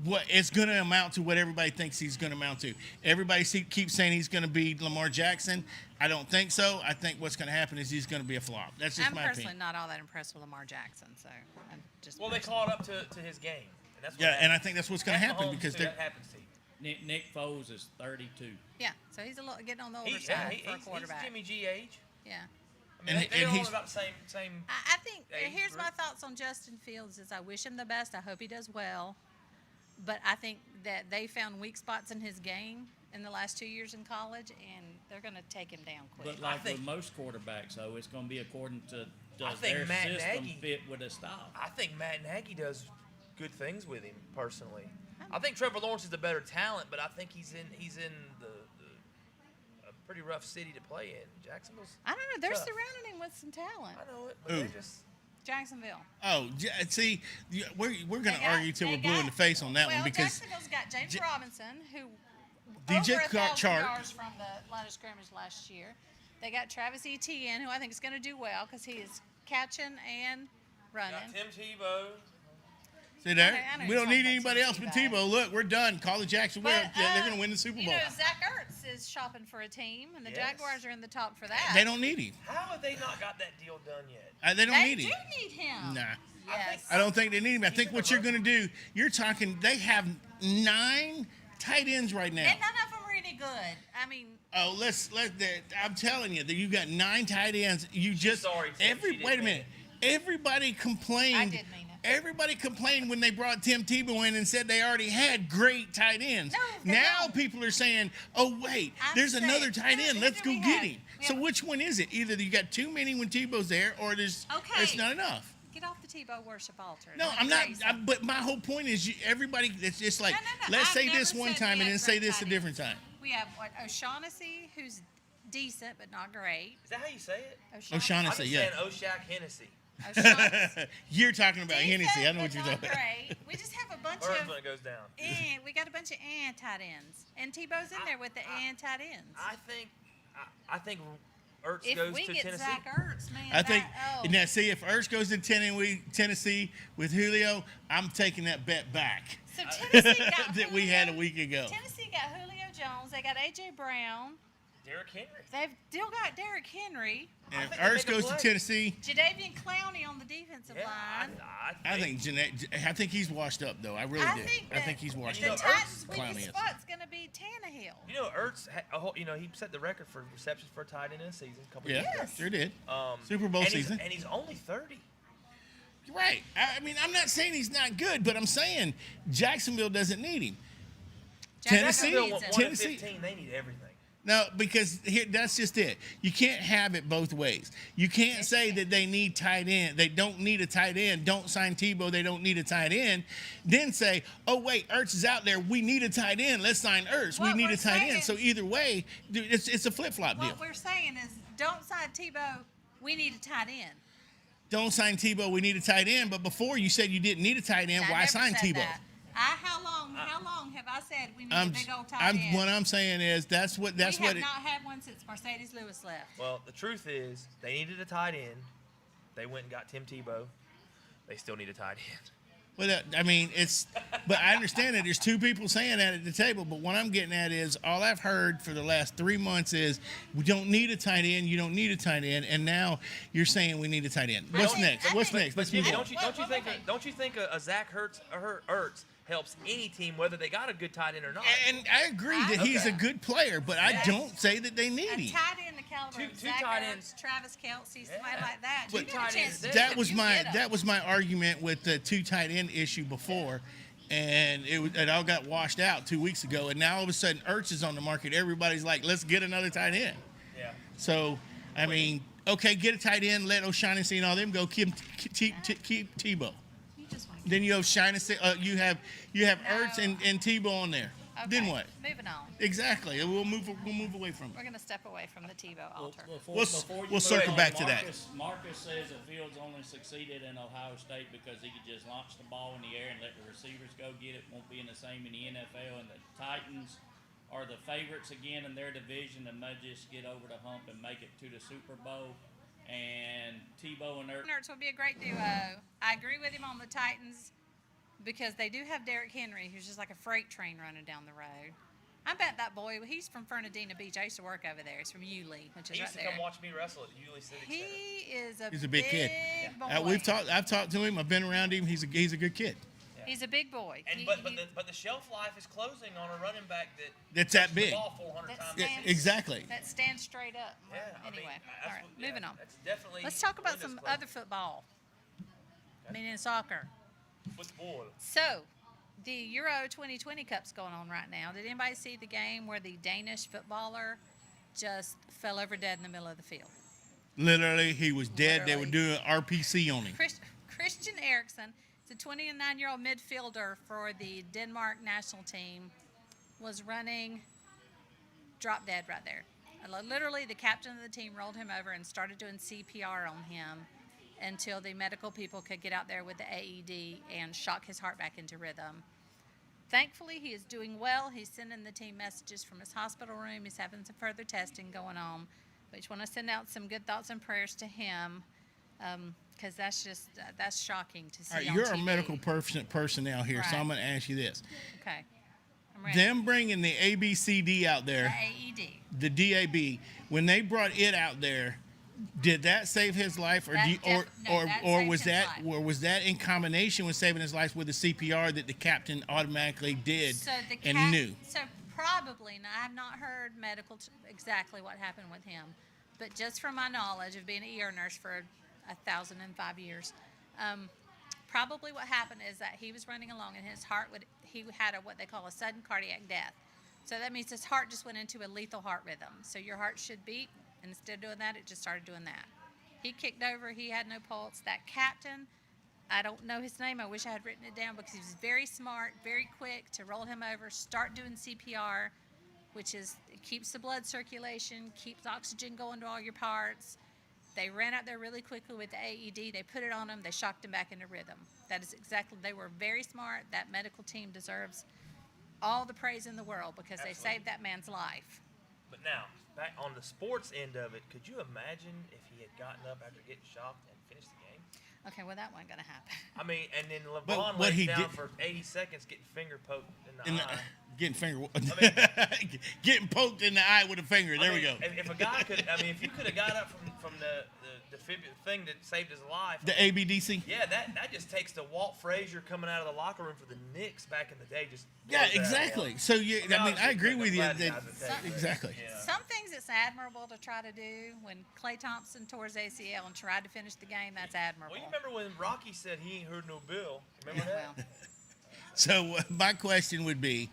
what it's going to amount to what everybody thinks he's going to amount to. Everybody keeps saying he's going to be Lamar Jackson. I don't think so. I think what's going to happen is he's going to be a flop. That's just I'm my personally opinion. not all that impressed with Lamar Jackson, so I'm just. Well, they caught up to his game. And that's what Yeah, happened. and I think that's what's going to happen Mahomes, because too, they're. that happens to you. Nick Foles is 32. Yeah, so he's a little getting on the older He's side for a quarterback. He's Jimmy G age. Yeah. I mean, And they're all he's- about the same. I think age here's my group. thoughts on Justin Fields is I wish him the best. I hope he does well. But I think that they found weak spots in his game in the last 2 years in college, and they're going to take him down quick. But like think- with most quarterbacks, though, it's going to be according to does think their Matt system Nagy- fit with his style. I think Matt Nagy does good things with him personally. I think Trevor Lawrence is the better talent, but I think he's in a pretty rough city to play in. Jacksonville's. I don't know. They're tough. surrounding him with some talent. I know it, but Who? they're just. Jacksonville. Oh, see, we're going They to got- argue till they we're blue in got- the face on that well, one because Jacksonville's got James Robinson, who DJ over 1,000 Chark. yards from the line of scrimmage last year. They got Travis Etienne, who I think is going to do well because he is catching and running. Got Tim Tebow. See there, Okay, I know we you're don't need talking anybody about else but Tebow. Tebow. Look, we're done. Call the Jackson. But, They're going to win the Super Bowl. You know, Zach Ertz is shopping for a team, and the Yes. Jaguars are in the talk for that. They don't need him. How have they not got that deal done yet? They don't They need do him. need him. Nah. Yes. I don't think they need him. I He's think in what the you're going to do, you're talking, they have 9 tight ends right now. And none of them are any good. I mean, Oh, I'm telling you that you got 9 tight ends. You just sorry, Tim. She didn't wait a mean minute. Everybody complained. I did mean it. Everybody complained when they brought Tim Tebow in and said they already had great tight ends. No, they now don't. people are saying, "Oh wait, I'm there's saying- another tight who end. Let's do go we get have? him." We So have- which one is it? Either you got too many when Tebow's there, or there's Okay. it's not enough. get off the Tebow worship altar. No, Let I'm me not. tell you something. But my whole point is, everybody. It's just like, No. let's I've say never this one said time we and had then say great this a tight different ends. time. We have O'Shaughnessy, who's decent but not great. Is that how you say it? O'Shaughnessy. I've been yeah. saying Oshak Hennessy. O'Shaughnessy. You're talking about Decent, Hennessy. I know what but you're not talking about. great. We just have a bunch Burns of when it goes down. we got a bunch of tight ends, and Tebow's in there with the tight ends. I think Ertz If goes we to get Tennessee. Zach Ertz, man, I think that, now. See, if Ertz goes to Tennessee with Julio, I'm taking that bet back So Tennessee got that we had a Julio- week ago. Tennessee got Julio Jones. They got AJ Brown. Derrick Henry. They've still got Derrick Henry. And if think they Ertz make a goes to play. Tennessee, Jadavian Clowney on the defensive Yeah, line. I think he's washed up though. I really I do. think I think he's washed the know, up. Titans' Ertz- weakest Clowney is. spot's going to be Tannehill. You know, Ertz, he set the record for receptions for a tight end in a season. A couple Yeah, years ago. Yes. sure did. Um, Super Bowl and season. and he's only 30. Right. I mean, I'm not saying he's not good, but I'm saying Jacksonville doesn't need him. Tennessee- Jacksonville needs won him. 1 Tennessee- 15. They need everything. No, because that's just it. You can't have it both ways. You can't Yes, say you can. that they need tight end. They don't need a tight end. Don't sign Tebow. They don't need a tight end. Then say, oh wait, Ertz is out there. We need a tight end. Let's sign Ertz. What we need we're a tight saying- end. So either way, dude, it's a flip flop deal. What we're saying is don't sign Tebow. We need a tight end. Don't sign Tebow. We need a tight end. But before you said you didn't need a tight end. I Why never sign said Tebow? that. How long have I said we need a big old tight end? What I'm saying is we have what not had one since Mercedes Lewis left. Well, the truth is, they needed a tight end. They went and got Tim Tebow. They still need a tight end. Well, I mean, but I understand that there's two people saying that at the table. But what I'm getting at is all I've heard for the last 3 months is we don't need a tight end. You don't need a tight end, and now you're saying we need a tight end. What's think- next? I What's think- next? Let's Jimmy, move on. don't you think a Zach Ertz helps any team whether they got a good tight end or not? And I agree that he's a Okay. good player, but I Yes. don't say that they A need him. tight end the caliber Two of Zach tight Ertz, ends. Travis Kelce, somebody Yeah. like that. But You get a tight chance ends to there. get That him, was you my get him. that was my argument with the 2 tight end issue before, and it all got washed out 2 weeks ago. And now all of a sudden Ertz is on the market. Everybody's like, let's get another tight end. Yeah. So I mean, okay, get a tight end, let O'Shaughnessy and all them go. Keep Tebow. You just want Then you have O'Shaughnessy. You have Ertz and Tebow on there. Then what? Moving on. Exactly. We'll move away from We're it. going to step away from the Tebow altar. We'll circle back to that. Marcus says that Fields only succeeded in Ohio State because he could just launch the ball in the air and let the receivers go get it. Won't be in the same in the NFL. And the Titans are the favorites again in their division and may just get over the hump and make it to the Super Bowl. and Tebow and Nerds would be a great duo. I agree with him on the Titans because they do have Derrick Henry, who's just like a freight train running down the road. I bet that boy, he's from Fernandina Beach. I used to work over there. He's from Yulee, which is He right used to there. come watch me wrestle at Yulee Civic Center. He's a big kid. boy. I've talked to him. I've been around him. He's a good kid. Yeah. He's a big boy. And but the shelf life is closing on a running back That's that touches big. The ball 400 That times. Yeah, stands- exactly. That stands straight up. Yeah, I Anyway, mean, all right, moving on. That's definitely. Let's talk about windows some closing. other football. Meaning soccer. Football. So, the Euro 2020 Cup's going on right now. Did anybody see the game where the Danish footballer just fell over dead in the middle of the field? Literally, he was dead. They were Literally. doing RPC on him. Christian Eriksen, the 29-year-old midfielder for the Denmark national team, was running, dropped dead right there. Literally, the captain of the team rolled him over and started doing CPR on him until the medical people could get out there with the AED and shock his heart back into rhythm. Thankfully, he is doing well. He's sending the team messages from his hospital room. He's having some further testing going on. But just want to send out some good thoughts and prayers to him because that's shocking to see All right, on you're TV. a medical personnel here, so Right. I'm going to ask you this. Okay. I'm ready. Them bringing the ABCD out The there, AED. the DAB, when they brought it out there, did that save his life, or That do you, that saved was his that life. or was that in combination with saving his life with the CPR that the captain automatically did So the and knew? So probably, now I have not heard exactly what happened with him, but just from my knowledge of being an ER nurse for 1,005 years, probably what happened is that he was running along and his heart he had what they call a sudden cardiac death. So that means his heart just went into a lethal heart rhythm. So your heart should beat, and instead of doing that, it just started doing that. He kicked over. He had no pulse. That captain, I don't know his name. I wish I had written it down because he was very smart, very quick to roll him over, start doing CPR, which is it keeps the blood circulation, keeps oxygen going to all your parts. They ran out there really quickly with the AED. They put it on him. They shocked him back into rhythm. That is exactly. They were very smart. That medical team deserves all the praise in the world because Absolutely. they saved that man's life. But now, back on the sports end of it, could you imagine if he had gotten up after getting shocked and finished the game? Okay, well, that wasn't going to happen. I mean, and then But LeBron what laid he down did- for 80 seconds getting finger poked in the eye. Getting finger, mean- getting poked in the eye with a finger. There I we mean, go. If a guy could, if you could have got up from the thing that saved his life. The ABDC. Yeah, that just takes the Walt Frazier coming out of the locker room for the Knicks back in the day. Just Yeah, blows that exactly. out. So you, I mean, obviously, I agree I'm with you. glad the That, guys would take it. exactly. Yeah. Some things it's admirable to try to do. When Klay Thompson tore his ACL and tried to finish the game, that's admirable. Well, you remember when Rocky said he ain't heard no bill? Remember that? Well, So my question would be,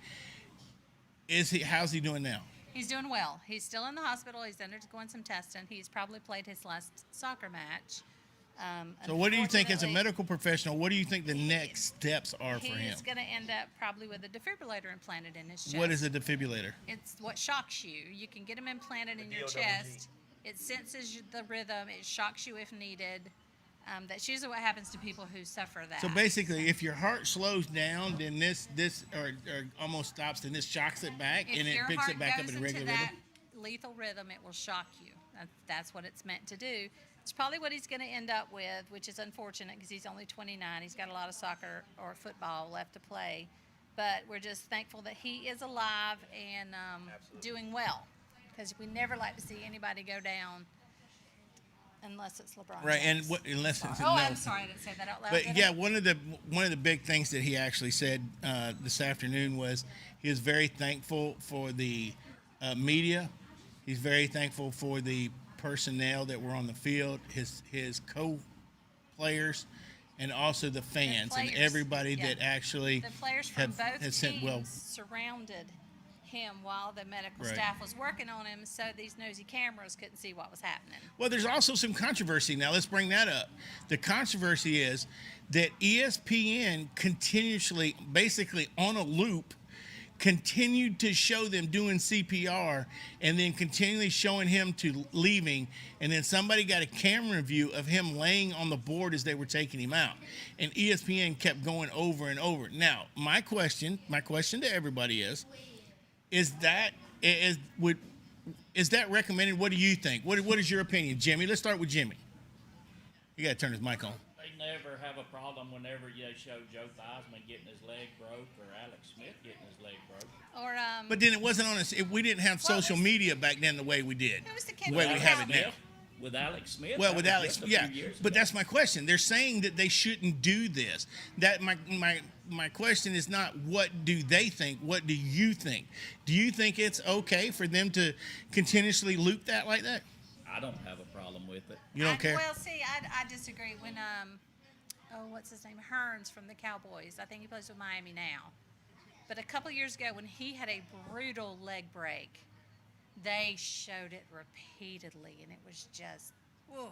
how's he doing now? he's doing well. He's still in the hospital. He's undergoing some testing. He's probably played his last soccer match. So what do you think, as a Unfortunately, medical professional, what do you think the next steps are for him? He's going to end up probably with a defibrillator implanted in his chest. What is a defibrillator? It's what shocks you. You can get them implanted in your DOWG. chest. It senses the rhythm. It shocks you if needed. That's usually what happens to people who suffer that. So basically, if your heart slows down, then this or almost stops, then this shocks it back if and it your picks heart it back up goes in regular into rhythm. that lethal rhythm, it will shock you. That's what it's meant to do. It's probably what he's going to end up with, which is unfortunate because he's only 29. He's got a lot of soccer or football left to play. But we're just thankful that he is alive and doing well because we never like to see anybody go down unless it's LeBron Right, and James. unless it's Oh, no. I'm sorry I didn't say that out loud. But did yeah, I? one of the big things that he actually said this afternoon was he is very thankful for the media. He's very thankful for the personnel that were on the field, his co-players, and also the fans and players, everybody yeah. that actually The players from both has sent teams surrounded him while the medical Right. staff was working on him, so these nosy cameras couldn't see what was happening. Well, there's also some controversy now. Let's bring that up. The controversy is that ESPN continuously, basically on a loop, continued to show them doing CPR and then continually showing him to leaving. And then somebody got a camera view of him laying on the board as they were taking him out. And ESPN kept going over and over. Now, my question to everybody is is that recommended? What do you think? What is your opinion, Jimmy? Let's start with Jimmy. You got to turn his mic on. They never have a problem whenever they show Joe Theismann getting his leg broke or Alex Smith getting his leg broke. Or But then it wasn't on us. We didn't have social media back then the way we did. who was the kid The way with we the have it helmet? now. With Alex Smith. Well, that with was Alex, just a yeah. few years But ago. that's my question. They're saying that they shouldn't do this. That my question is not what do they think. What do you think? Do you think it's okay for them to continuously loop that like that? I don't have a problem with it. You don't care. Well, see, I disagree. When what's his name? Hearns from the Cowboys. I think he plays with Miami now. But a couple years ago, when he had a brutal leg break, they showed it repeatedly, and it was just, whoa.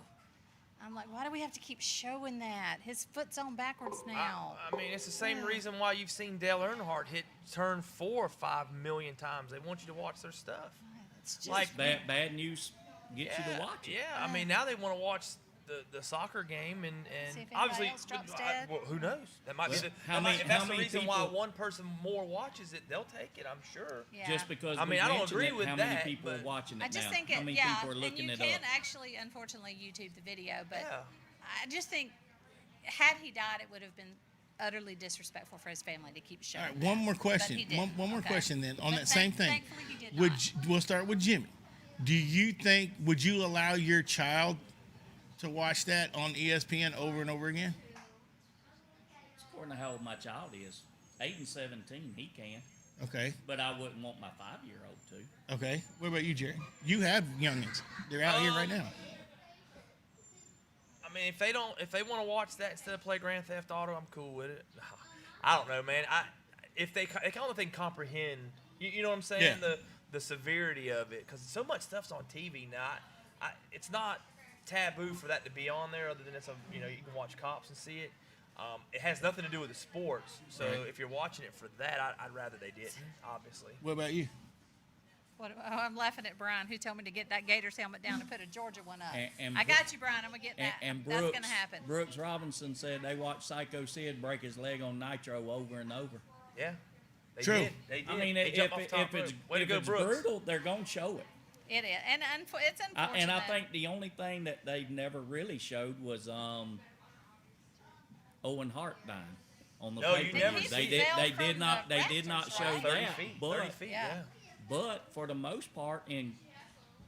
I'm like, why do we have to keep showing that? His foot's on backwards now. I mean, it's the same reason why you've seen Dale Earnhardt hit turn 4 or 5 million times. They want you to watch their stuff. It's just Like, Bad news gets you to watch it. Yeah, I mean, now they want to watch the soccer game, and See if anybody obviously, else drops dead. well, who knows? That might be the. How if that's the many reason why people- one person more watches it, they'll take it. I'm sure. yeah. Just because I mean, we I don't mentioned agree it, with how that, many people but are watching it I just now? think How it, many yeah, people are and looking you it can up? actually, unfortunately, YouTube the video, but Yeah. I just think had he died, it would have been utterly disrespectful for his family to keep showing. All right, that. one more question. But he didn't. One more Okay. question then on But that same thing. Thankfully, he did not. We'll start with Jimmy. Do you think would you allow your child to watch that on ESPN over and over again? According to how old my child is, 8 and 17, he can. Okay. But I wouldn't want my 5-year-old to. Okay. What about you, Jerry? You have youngins. They're out here right now. I mean, if they want to watch that instead of play Grand Theft Auto, I'm cool with it. I don't know, man. If they kind of think comprehend, you know what I'm saying? Yeah. The severity of it, because so much stuff's on TV now. It's not taboo for that to be on there, other than you can watch Cops and see it. It has nothing to do with the sports. So Right. if you're watching it for that, I'd rather they didn't, obviously. What about you? I'm laughing at Brian, who told me to get that Gators helmet down and put a Georgia one up. And I got you, Brian. I'm gonna get that. And That's Brooks, gonna happen. Brooks Robinson said they watched Psycho Sid break his leg on Nitro over and over. Yeah. They True. did. They did. I mean, They if jumped off the top it's, rope. Way to if go, it's Brooks. brutal, they're going to show it. It is, and it's unfortunate. And I think the only thing that they never really showed was Owen Hart dying on the No, you paper. never They see did. fell They from did not. the They did not rafters, show right? 30 that. feet. But 30 feet. Yeah. Yeah. but for the most part, in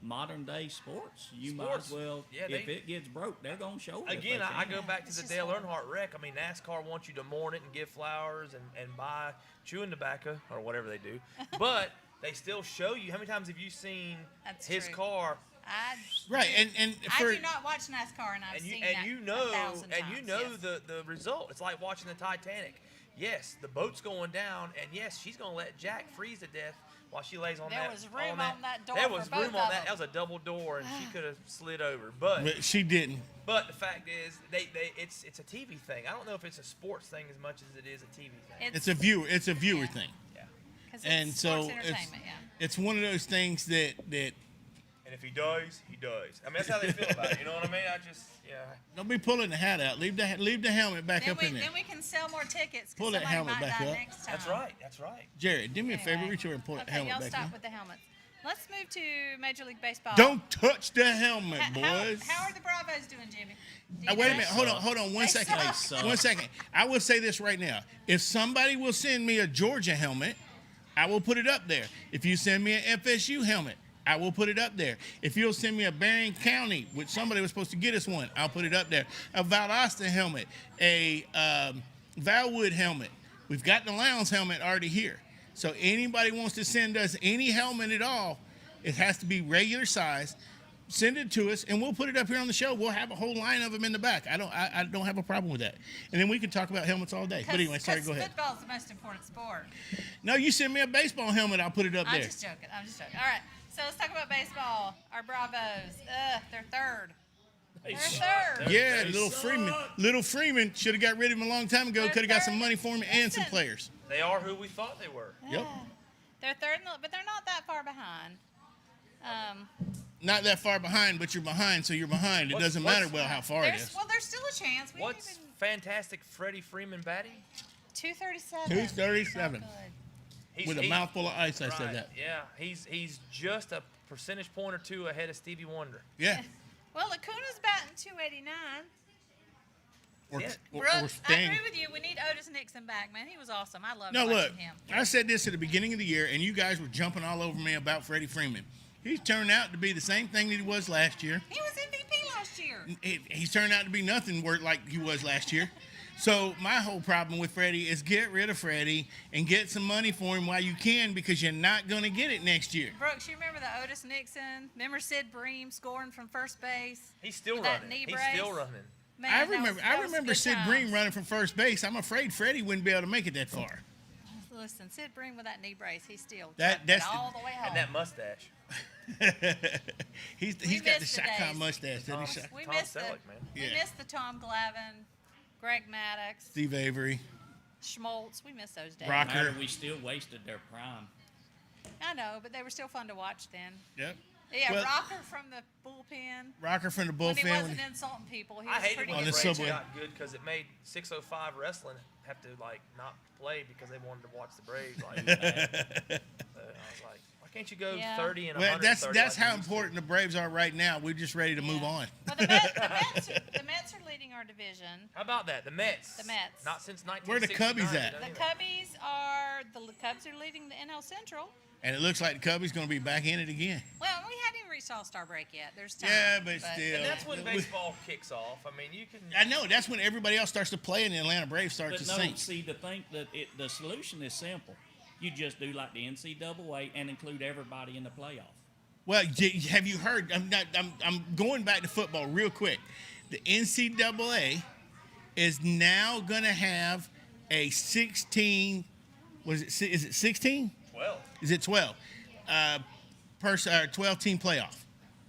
modern day sports, you might Sports, as well. yeah, if it gets broke, they're gonna show it. if Again, they I can. go back to It's the just Dale horrible. Earnhardt wreck. I mean, NASCAR wants you to mourn it and give flowers and buy chewing tobacco or whatever they do. But they still show you. How many times have you seen That's his true. car? Right, and I for do not watch NASCAR, and I've And you, seen and that you know 1,000 and times. you know yes. the result. It's like watching the Titanic. Yes, the boat's going down, and yes, she's gonna let Jack freeze to death while she lays on There that. was room on that door There for was both room of on that. them. That was a double door, and she could have slid over. But she didn't. the fact is, it's a TV thing. I don't know if it's a sports thing as much as it is a TV thing. It's a viewer Yeah. thing. Yeah. 'Cause it's And so sports entertainment, yeah. it's one of those things that And if he dies, he dies. I mean, that's how they feel about it. You know what I mean? don't be pulling the hat out. Leave the helmet back Then up in there. then we can sell more tickets. 'Cause Pull that somebody helmet might back die up. Next time. That's right. That's right. Jared, do me a favor, Anyway. reach over and pull that Okay, helmet y'all back stop in. with the helmets. Let's move to Major League Baseball. Don't touch the helmet, How- boys. How are the Bravos doing, Jimmy? Do you Wait a know? minute. Hold on. One They second. suck. One second. I will say this right now. If somebody will send me a Georgia helmet, I will put it up there. If you send me an FSU helmet, I will put it up there. If you'll send me a Barron County, which somebody was supposed to get us one, I'll put it up there. A Valdosta helmet, a Valwood helmet. We've got the Lowndes helmet already here. So anybody wants to send us any helmet at all, it has to be regular size. Send it to us, and we'll put it up here on the show. We'll have a whole line of them in the back. I don't have a problem with that. And then we can talk about helmets all day. But anyway, sorry, go ahead. Football's the most important sport. No, you send me a baseball helmet, I'll put it up I'm there. just joking. All right. So let's talk about baseball. Our Bravos. They're third. They're third. Yeah, They little suck. Freeman. Little Freeman should have got rid of him a long time ago. They're Could have got some third. money for him and some Listen. players. They are who we thought they were. Yep. They're third, but they're not that far behind. Not that far behind, but you're behind, so you're behind. It What's- doesn't what's- matter well how far it is. Well, there's still a chance. We What's haven't even fantastic Freddie Freeman batting? 237. 237. Not good. with a mouthful of ice. I said that. Yeah, he's just a percentage point or two ahead of Stevie Wonder. Yeah. Well, Acuna's batting 289. Or Brooks, I Sting. agree with you. We need Otis Nixon back, man. He was awesome. I loved No, watching look, him. I said this at the beginning of the year, and you guys were jumping all over me about Freddie Freeman. He's turned out to be the same thing that he was last year. He was MVP last year. He's turned out to be nothing like he was last year. So my whole problem with Freddie is get rid of Freddie and get some money for him while you can, because you're not going to get it next year. Brooks, you remember the Otis Nixon? Remember Sid Bream scoring from first base? He's still with that running. knee He's brace? still running. Man, I that was remember good Sid times. Bream running from first base. I'm afraid Freddie wouldn't be able to make it that far. Listen, Sid Bream with that knee brace, he's still That's all the way home. And that mustache. he's We got the missed the shotgun days. mustache. doesn't he? We Tom missed Selleck, man. we Yeah. missed the Tom Glavine, Greg Maddox, Steve Avery, Schmaltz. We missed those days. Rocker. Matter, we still wasted their prime. I know, but they were still fun to watch then. Yep. Yeah, Well- Rocker from the bullpen. Rocker from the When he bullpen. wasn't insulting people, he I was hated pretty when On the the good. Braves subway. got good because it made 605 wrestling have to not play because they wanted to watch the Braves. I was like, why can't you go Yeah. 30 and Well, 130? that's like how you used to? important the Braves are right now. We're just ready to move Yeah. on. Well, the Mets are leading our division. How about that? The Mets. The Mets. Not since Where the 1969. Cubbies at? The Cubs are leading the NL Central. And it looks like the Cubbies going to be back in it again. Well, we hadn't even reached All-Star break yet. There's time. Yeah, but still. And that's when baseball kicks off. I mean, you can. I know. That's when everybody else starts to play and the Atlanta Braves start But to no, sink. see, the thing that the solution is simple. You just do like the NCAA and include everybody in the playoff. Well, have you heard? I'm going back to football real quick. The NCAA is now going to have a 16. Is it 16? 12. Is it 12? 12-team playoff.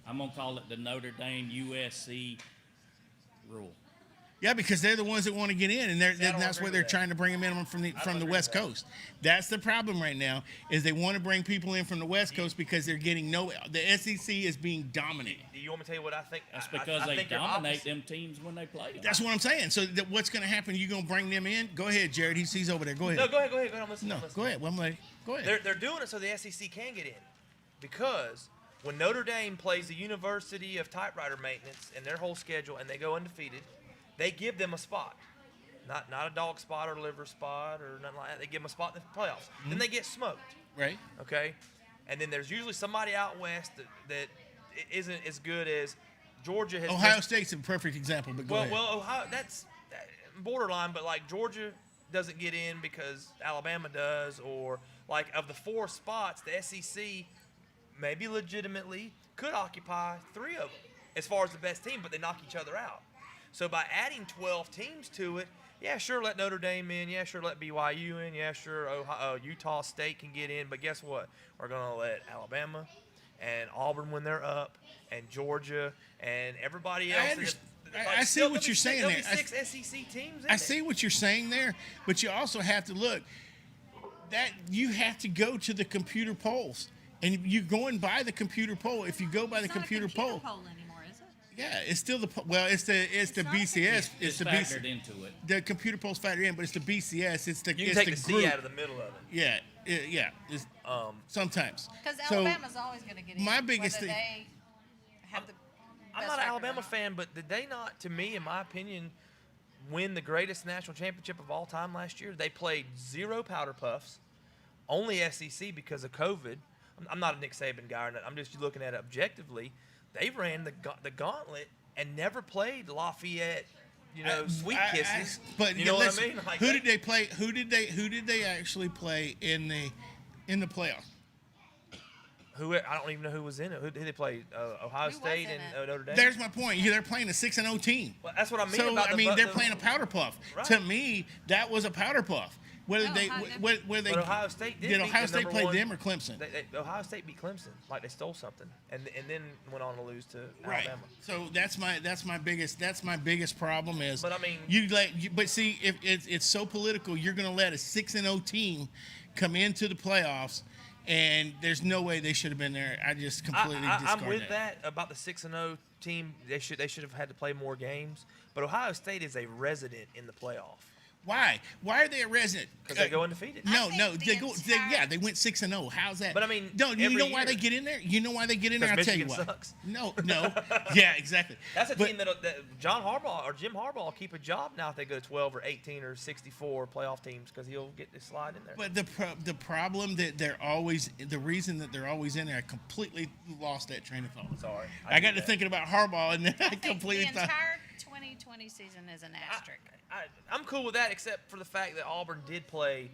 I'm gonna call it the Notre Dame USC rule. Yeah, because they're the ones that want to get in, and See, I don't that's agree where they're with that. trying to bring them in from the agree West with that. Coast. That's the problem right now, is they want to bring people in from the West Coast because they're getting the SEC is being dominant. Do you want me to tell you what I think? That's I because they think you're dominate opposite. them teams when they play them. That's what I'm saying. So what's going to happen? You going to bring them in? Go ahead, Jared. He's over there. Go ahead. No, go ahead. I'm listening. No, I'm listening. go ahead. Well, I'm like, go ahead. They're doing it so the SEC can get in, because when Notre Dame plays the University of Typewriter Maintenance in their whole schedule and they go undefeated, they give them a spot, not a dog spot or liver spot or nothing like that. They give them a spot in the playoffs. Then they get smoked. Right. Okay, and then there's usually somebody out west that isn't as good as Georgia has. Ohio State's a perfect example, but go ahead. Well, Ohio, that's borderline, but like Georgia doesn't get in because Alabama does, or like of the 4 spots, the SEC maybe legitimately could occupy 3 of them as far as the best team, but they knock each other out. So by adding 12 teams to it, yeah, sure, let Notre Dame in. Yeah, sure, let BYU in. Yeah, sure, Utah State can get in. But guess what? We're going to let Alabama and Auburn when they're up, and Georgia and everybody else. I see what you're saying There'll there. be 6 SEC teams in I there. see what you're saying there, but you also have to look that you have to go to the computer polls, and you're going by the computer poll. If you go by the It's not a computer poll, anymore, is it? yeah, it's still the not a BCS. It's It's the factored BCS. into it. The computer polls factor in, but it's the BCS. It's the You it's can take the the group. C out of the middle of it. Yeah, yeah. It's, sometimes. Because So, Alabama's always going to get in. my biggest whether thing- they have the I'm best not an record or Alabama not. fan, but did they not, to me, in my opinion, win the greatest national championship of all time last year? They played 0 powder puffs, only SEC because of COVID. I'm not a Nick Saban guy, or I'm just looking at it objectively. They ran the gauntlet and never played Lafayette, sweet kisses. But you know listen, what I mean? Like who that- did they play? Who did they actually play in the playoff? I don't even know who was in it. Who did they play? Ohio Who was State in and it? Notre Dame. There's my point. They're playing a 6-0 team. Well, that's what I mean. So about they're playing a powder puff. Right. To me, that was a powder puff. Whether No, they Ohio- whether they But Ohio State did Ohio beat the State number play one- them or Clemson? Ohio State beat Clemson like they stole something, and then went on to lose to Right. Alabama. So that's my biggest problem is. But I mean, but see, if it's so political, you're going to let a 6-0 team come into the playoffs, and there's no way they should have been there. I just completely discard I'm with that about the 6-0 team. They should have had to play more games. But Ohio State is a resident in the playoff. Why? Why are they a resident? Because they go undefeated. No, I no, think they went 6-0. How's that? But I mean, no, you every know why year. they get in there? You know why they get in there? I'll Because tell you Michigan why. sucks. No, yeah, exactly. That's a But- team that John Harbaugh or Jim Harbaugh will keep a job now if they go to 12 or 18 or 64 playoff teams because he'll get to slide in there. But the problem that the reason that they're always in there, I completely lost that train of thought. Sorry, I got to that. thinking about Harbaugh, and then I think completely the thought. entire 2020 season is an asterisk. I'm cool with that, except for the fact that Auburn did play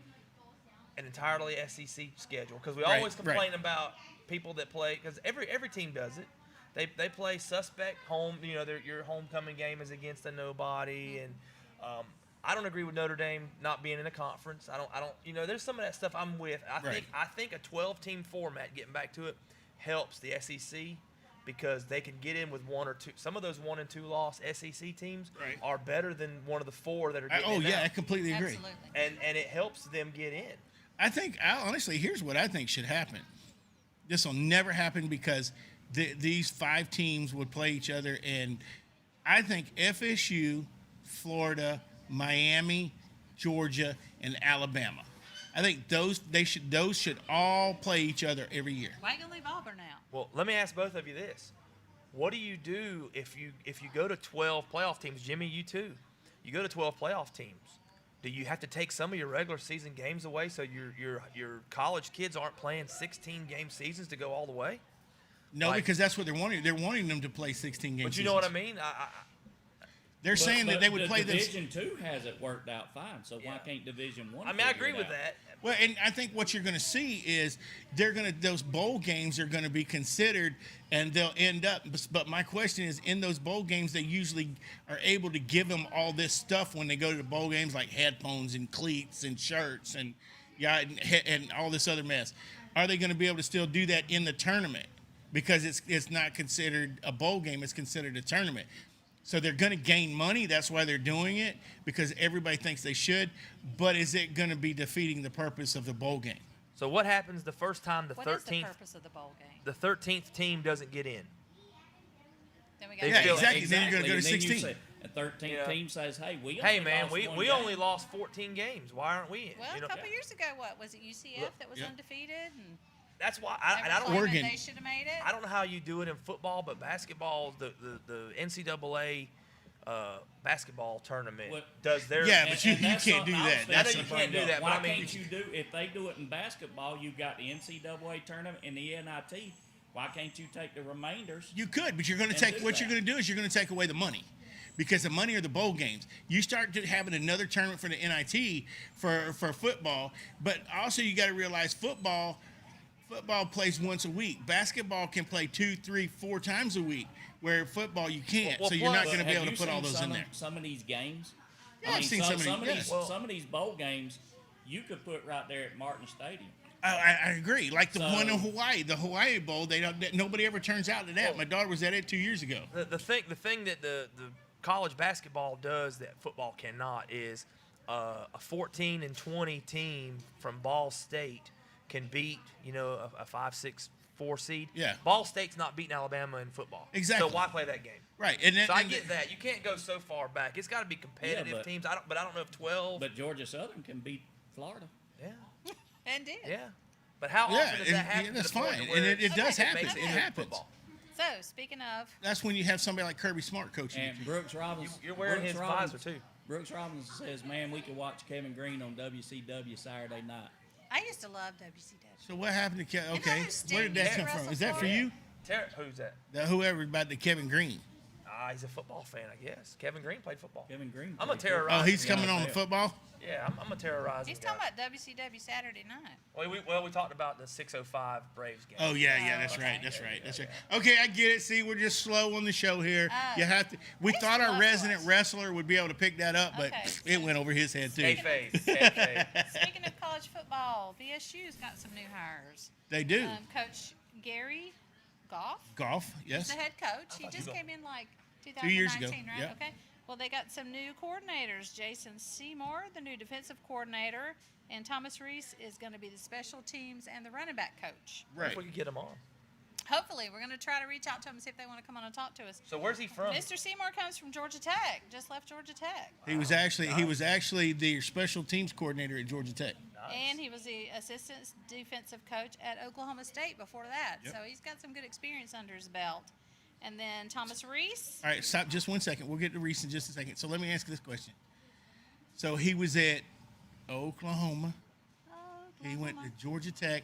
an entirely SEC schedule because we Right, always complain about people that play because every team does it. They play suspect home. You know, your homecoming game is against a nobody, and I don't agree with Notre Dame not being in a conference. I don't. You know, there's some of that stuff I'm with. I think a 12-team format, getting back to it, helps the SEC. Because they can get in with one or two. Some of those 1 and 2 loss SEC teams are better than one of the 4 that are getting in now. I completely agree. Absolutely. And it helps them get in. I think, honestly, here's what I think should happen. This will never happen because these 5 teams would play each other, and I think FSU, Florida, Miami, Georgia, and Alabama. I think those should all play each other every year. Why you gonna leave Auburn out? Well, let me ask both of you this: what do you do if you go to 12 playoff teams? Jimmy, you too. You go to 12 playoff teams. Do you have to take some of your regular season games away so your college kids aren't playing 16-game seasons to go all the way? No, because that's what they're wanting. They're wanting them to play 16 games. But you know what I mean? They're saying that they would play them. Division 2 has it worked out fine, so why can't Division 1? I mean, I agree with that. Well, and I think what you're going to see is those bowl games are going to be considered, and they'll end up. But my question is, in those bowl games, they usually are able to give them all this stuff when they go to the bowl games, like headphones and cleats and shirts and and all this other mess. Are they going to be able to still do that in the tournament? Because it's not considered a bowl game; it's considered a tournament. So they're going to gain money. That's why they're doing it, because everybody thinks they should. But is it going to be defeating the purpose of the bowl game? So what happens the first time What is the purpose of the bowl game? the 13th team doesn't get in? Then we They got feel- exactly. Then you're going to go to And then you 16. say, a 13th Yeah. team says, "Hey, we Hey only man, lost we one only game." lost 14 games. Why aren't we in? Well, You know? a couple years ago, what was it? UCF that was Yeah. undefeated, and That's why they I were don't. claiming Oregon. they should have made it. I don't know how you do it in football, but basketball, the NCAA basketball tournament What- does their. Yeah, but you that's can't do something I that. was That's thinking I know you can't do about. that, but Why I mean- can't you do if they do it in basketball? You've got the NCAA tournament and the NIT. Why can't you take the remainders? You could, but you're going to And take do what that. you're going to do is you're going to take away the money, because the money are the bowl games. You start having another tournament for the NIT for football, but also you got to realize football plays once a week. Basketball can play 2, 3, 4 times a week, where football you can't. Well, so you're not plus- going to be Have able to you put all seen those in there. Some of these games. Yeah, I've seen some of these, yeah. Some of these bowl games you could put right there at Martin Stadium. I agree. Like the So- one in Hawaii, the Hawaii Bowl. Nobody ever turns out to that. Well- My daughter was at it 2 years ago. The thing that the college basketball does that football cannot is a 14 and 20 team from Ball State can beat a 5, 6, 4 seed. Yeah. Ball State's not beating Alabama in football. Exactly. So why play that game? Right. So I get that. You can't go so far back. It's got to be competitive but- teams. I don't know if 12. But Georgia Southern can beat Florida. yeah. And did. Yeah. But how Yeah, often does that and- happen? yeah, to that's the point fine. to where And it it's- does happen. makes It good happens. football? So, speaking of, That's when you have somebody like Kirby Smart coaching. And Brooks Robbins. You're wearing Brooks his Robbins- visor too. Brooks Robbins says, "Man, we could watch Kevin Green on WCW Saturday night." I used to love WCW. So what happened to know okay? who Sting Where did that used to come from? wrestle Is that for? for you? Who's that? Whoever about the Kevin Green? He's a football fan, I guess. Kevin Green played football. Kevin Green. I'm a played terrorizer. Oh, he's Yeah, coming on the yeah. football. Yeah, I'm a terrorizing He's guy. talking about WCW Saturday night. We talked about the 6:05 Braves game. Oh yeah, Oh, that's okay. right. That's right. Okay, I get it. See, we're just slow on the show here. You have to. We they thought our slow resident us. wrestler would be able to pick that up, but Okay. it went over his head too. Kayfabe. Kayfabe. Speaking of college football, VSU's got some new hires. They do. Coach Gary Goff, Golf, yes. the head coach. He thought just you came in like 2 years ago, 2019, right? yeah. Okay. Well, they got some new coordinators. Jason Seymour, the new defensive coordinator, and Thomas Reese is going to be the special teams and the running back coach. What if Right. we could get him on? hopefully, we're going to try to reach out to them and see if they want to come on and talk to us. So where's he from? Mr. Seymour comes from Georgia Tech. Just left Georgia Tech. He was actually the special teams coordinator at Georgia Tech. Nice. And he was the assistant defensive coach at Oklahoma State before that. Yep. So he's got some good experience under his belt. And then Thomas Reese. All right, stop just 1 second. We'll get to Reese in just a second. So let me ask you this question. So he was at Oklahoma. He went to Georgia Tech,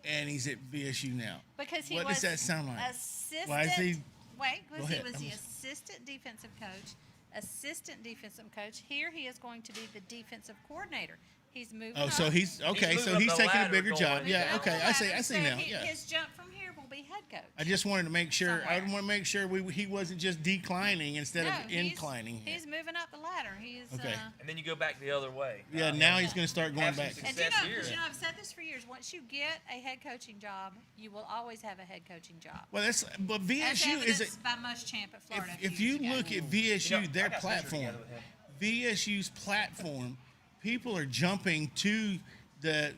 and he's at VSU now. Because he What was does that sound like? assistant. Why is he? Wait, Go because he ahead. was I'm the just- assistant defensive coach. Assistant defensive coach. Here he is going to be the defensive coordinator. He's moving. Oh, up. so he's okay. moving So up he's the taking a ladder bigger going. job. Moving Yeah. up Okay. the I see. ladder. I see So now. he- Yeah. His jump from here will be head coach. I just wanted to make sure. I Somewhere. want to make sure he wasn't just declining instead No, of he's- inclining. He's moving up the ladder. He's Okay. And then you go back the other way. Yeah. Now he's going to start going Have some back. success. And do you know, Here. I've said this for years. Once you get a head coaching job, you will always have a head coaching job. But As VSU is evidenced by Muschamp at Florida. a if few you years ago. look at VSU, You know, their I got pictures platform, together with him. VSU's platform, people are jumping to the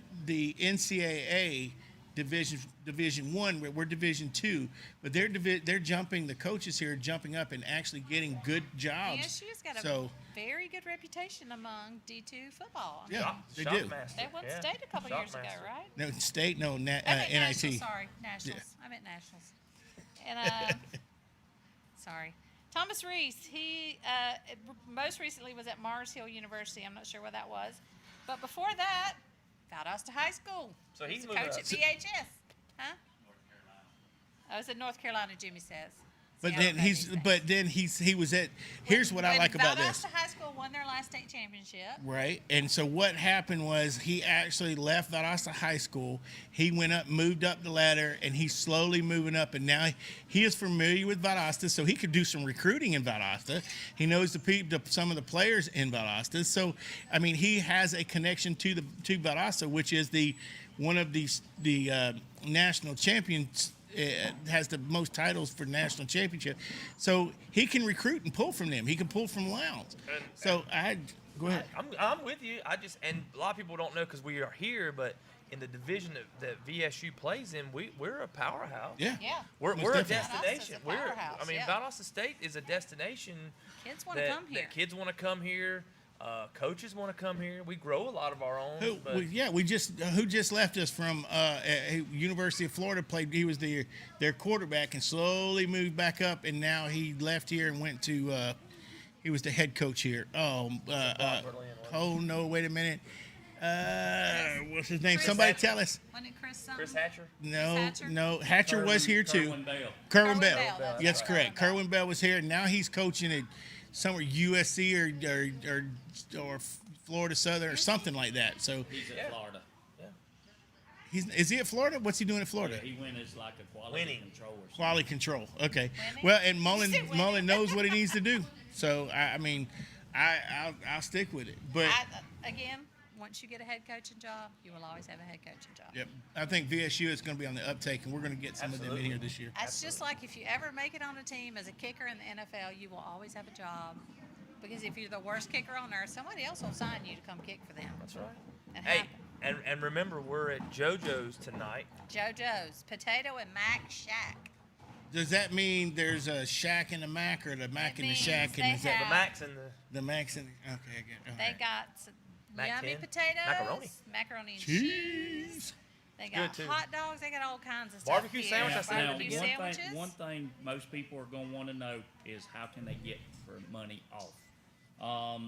NCAA Division 1. We're Division 2, but they're jumping. The coaches here are jumping up and actually getting good jobs. VSU's got a So very good reputation among D2 football. yeah, they do. Shockmaster. They won Yeah. state a couple years ago, Shockmaster. right? No state, no I meant NIT. nationals, sorry, nationals. I meant nationals. And sorry, Thomas Reese. He most recently was at Mars Hill University. I'm not sure where that was, but before that, Valdosta High School. So he's a moving coach up. at VHS, huh? Oh, it's in North Carolina. Jimmy says. But See, I then don't know these things. he was at. Here's what I When like about this. Valdosta High School won their last state championship. Right. And so what happened was he actually left Valdosta High School. He went up, moved up the ladder, and he's slowly moving up. And now he is familiar with Valdosta, so he could do some recruiting in Valdosta. He knows some of the players in Valdosta. So, I mean, he has a connection to Valdosta, which is one of the national champions. Has the most titles for national championship, so he can recruit and pull from them. He can pull from Lowndes. So go ahead. I'm with you. And a lot of people don't know because we are here, but in the division that VSU plays in, we're a powerhouse. Yeah. Yeah. We're Most a definitely. destination. Valdosta's a powerhouse, yeah. Valdosta State is a destination. Kids want to come here. That kids want to come here. Coaches want to come here. We grow a lot of our own. but who just left us from University of Florida played. He was their quarterback and slowly moved back up, and now he left here and went to. He was the head coach here. Oh no! Wait a minute. What's his name? Chris Somebody Hatcher. tell us. Wasn't it Chris something? Chris Hatcher. No. Hatcher was here too. Kerwin Bell. Kerwin Kerwin Bell. Bell, that's Yes, right. correct. Kerwin Kerwin Bell was here. Now he's coaching at somewhere USC or Florida Southern or something like that. So He's at Florida. is he at Florida? What's he doing at Florida? He went as like a quality Winning. control or something. Quality control. Okay. Winning? Well, and You said winning. Mullen knows what he needs to do. So I mean, I'll stick with it. But Again, once you get a head coaching job, you will always have a head coaching job. yep, I think VSU is going to be on the uptake, and we're going to get some of them in here this year. That's just like if you ever make it on a team as a kicker in the NFL, you will always have a job. Because if you're the worst kicker on earth, somebody else will sign you to come kick for them. That's right. It Hey, happened. and remember, we're at JoJo's tonight. JoJo's Potato and Mac Shack. Does that mean there's a shack and a mac, or the mac and the means shack they and is that have- The Max and the macs and okay? I get it. All They right. got some Mac yummy 10? potatoes, macaroni and cheese. They got good, too. hot dogs. They got all kinds of Barbecue stuff. sandwich, I Here. see it Barbecue again. sandwiches. One thing most people are going to want to know is how can they get for money off.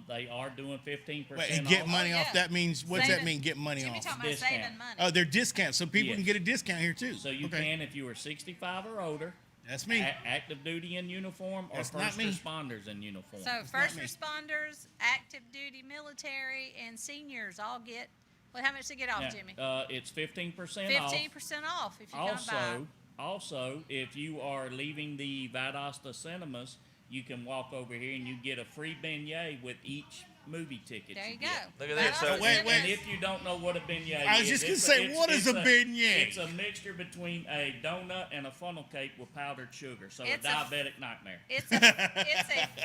They are doing 15% Wait, and off. get money Oh, off. yeah. That means what's that Saving- mean? Get money Jimmy off. talking about Discount. saving money. Oh, they're discounts, so people Yes. can get a discount here too. So you Okay. can if you are 65 or older, That's me. active duty in uniform, or That's not first me. responders in uniform. So not first me. responders, active duty military, and seniors all get. Well, how much they get off, Now, Jimmy? it's 15% off. 15% off if you come by. Also, if you are leaving the Valdosta cinemas, you can walk over here and you get a free beignet with each movie tickets. There you go. get. Look at that. So wait. And if you don't know what a beignet is, I was just gonna say, what is a beignet? It's a mixture between a donut and a funnel cake with powdered sugar, so It's a a diabetic nightmare. It's a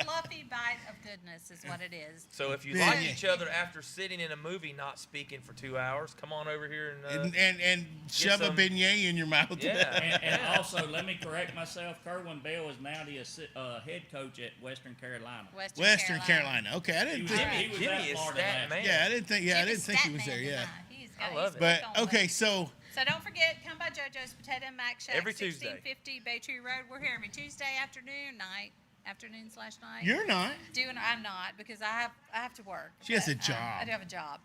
fluffy bite of goodness, is what it is. So if you Yeah. like each other after sitting in a movie, not speaking for 2 hours, come on over here and And shove a some- beignet in your mouth. yeah. And also, let me correct myself. Kerwin Bell is now the head coach at Western Carolina. Western Carolina. Okay, I He didn't was, think. he was Jimmy at is Florida stat last man. year. Yeah, I didn't think. Yeah, I Jimmy's didn't think he was stat there. man Yeah. tonight. I love it. But worked on okay, that. so So don't forget, come by JoJo's Potato and Mac Shack. Every Tuesday. 1650 Baytree Road. We're here every Tuesday afternoon/night. you're not. I'm not, because I have to work. She has a But, job. I do have a job.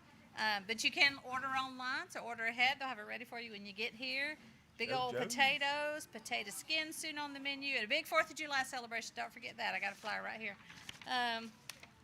But you can order online, so order ahead. They'll have it ready for you when you get here. Big old JoJo's. potatoes, potato skin soon on the menu, and a big 4th of July celebration. Don't forget that. I got a flyer right here.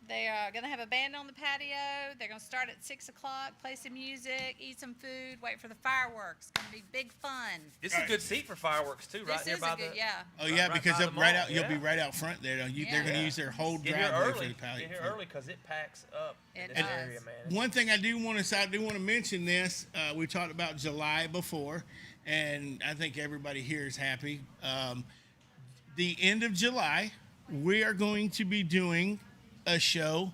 They are going to have a band on the patio. They're going to start at 6 o'clock, play some music, eat some food, wait for the fireworks. It's going to be big fun. This is a good seat for fireworks too, right This here is by a good, the. yeah. Oh yeah, Right because by up the right mall, out, you'll be yeah. right out front there. They're Yeah. going to use their whole Get here driveway for early. the patio. Get here early because it packs up in It this does. area, man. One thing I do want to mention this. We talked about July before, and I think everybody here is happy. The end of July, we are going to be doing a show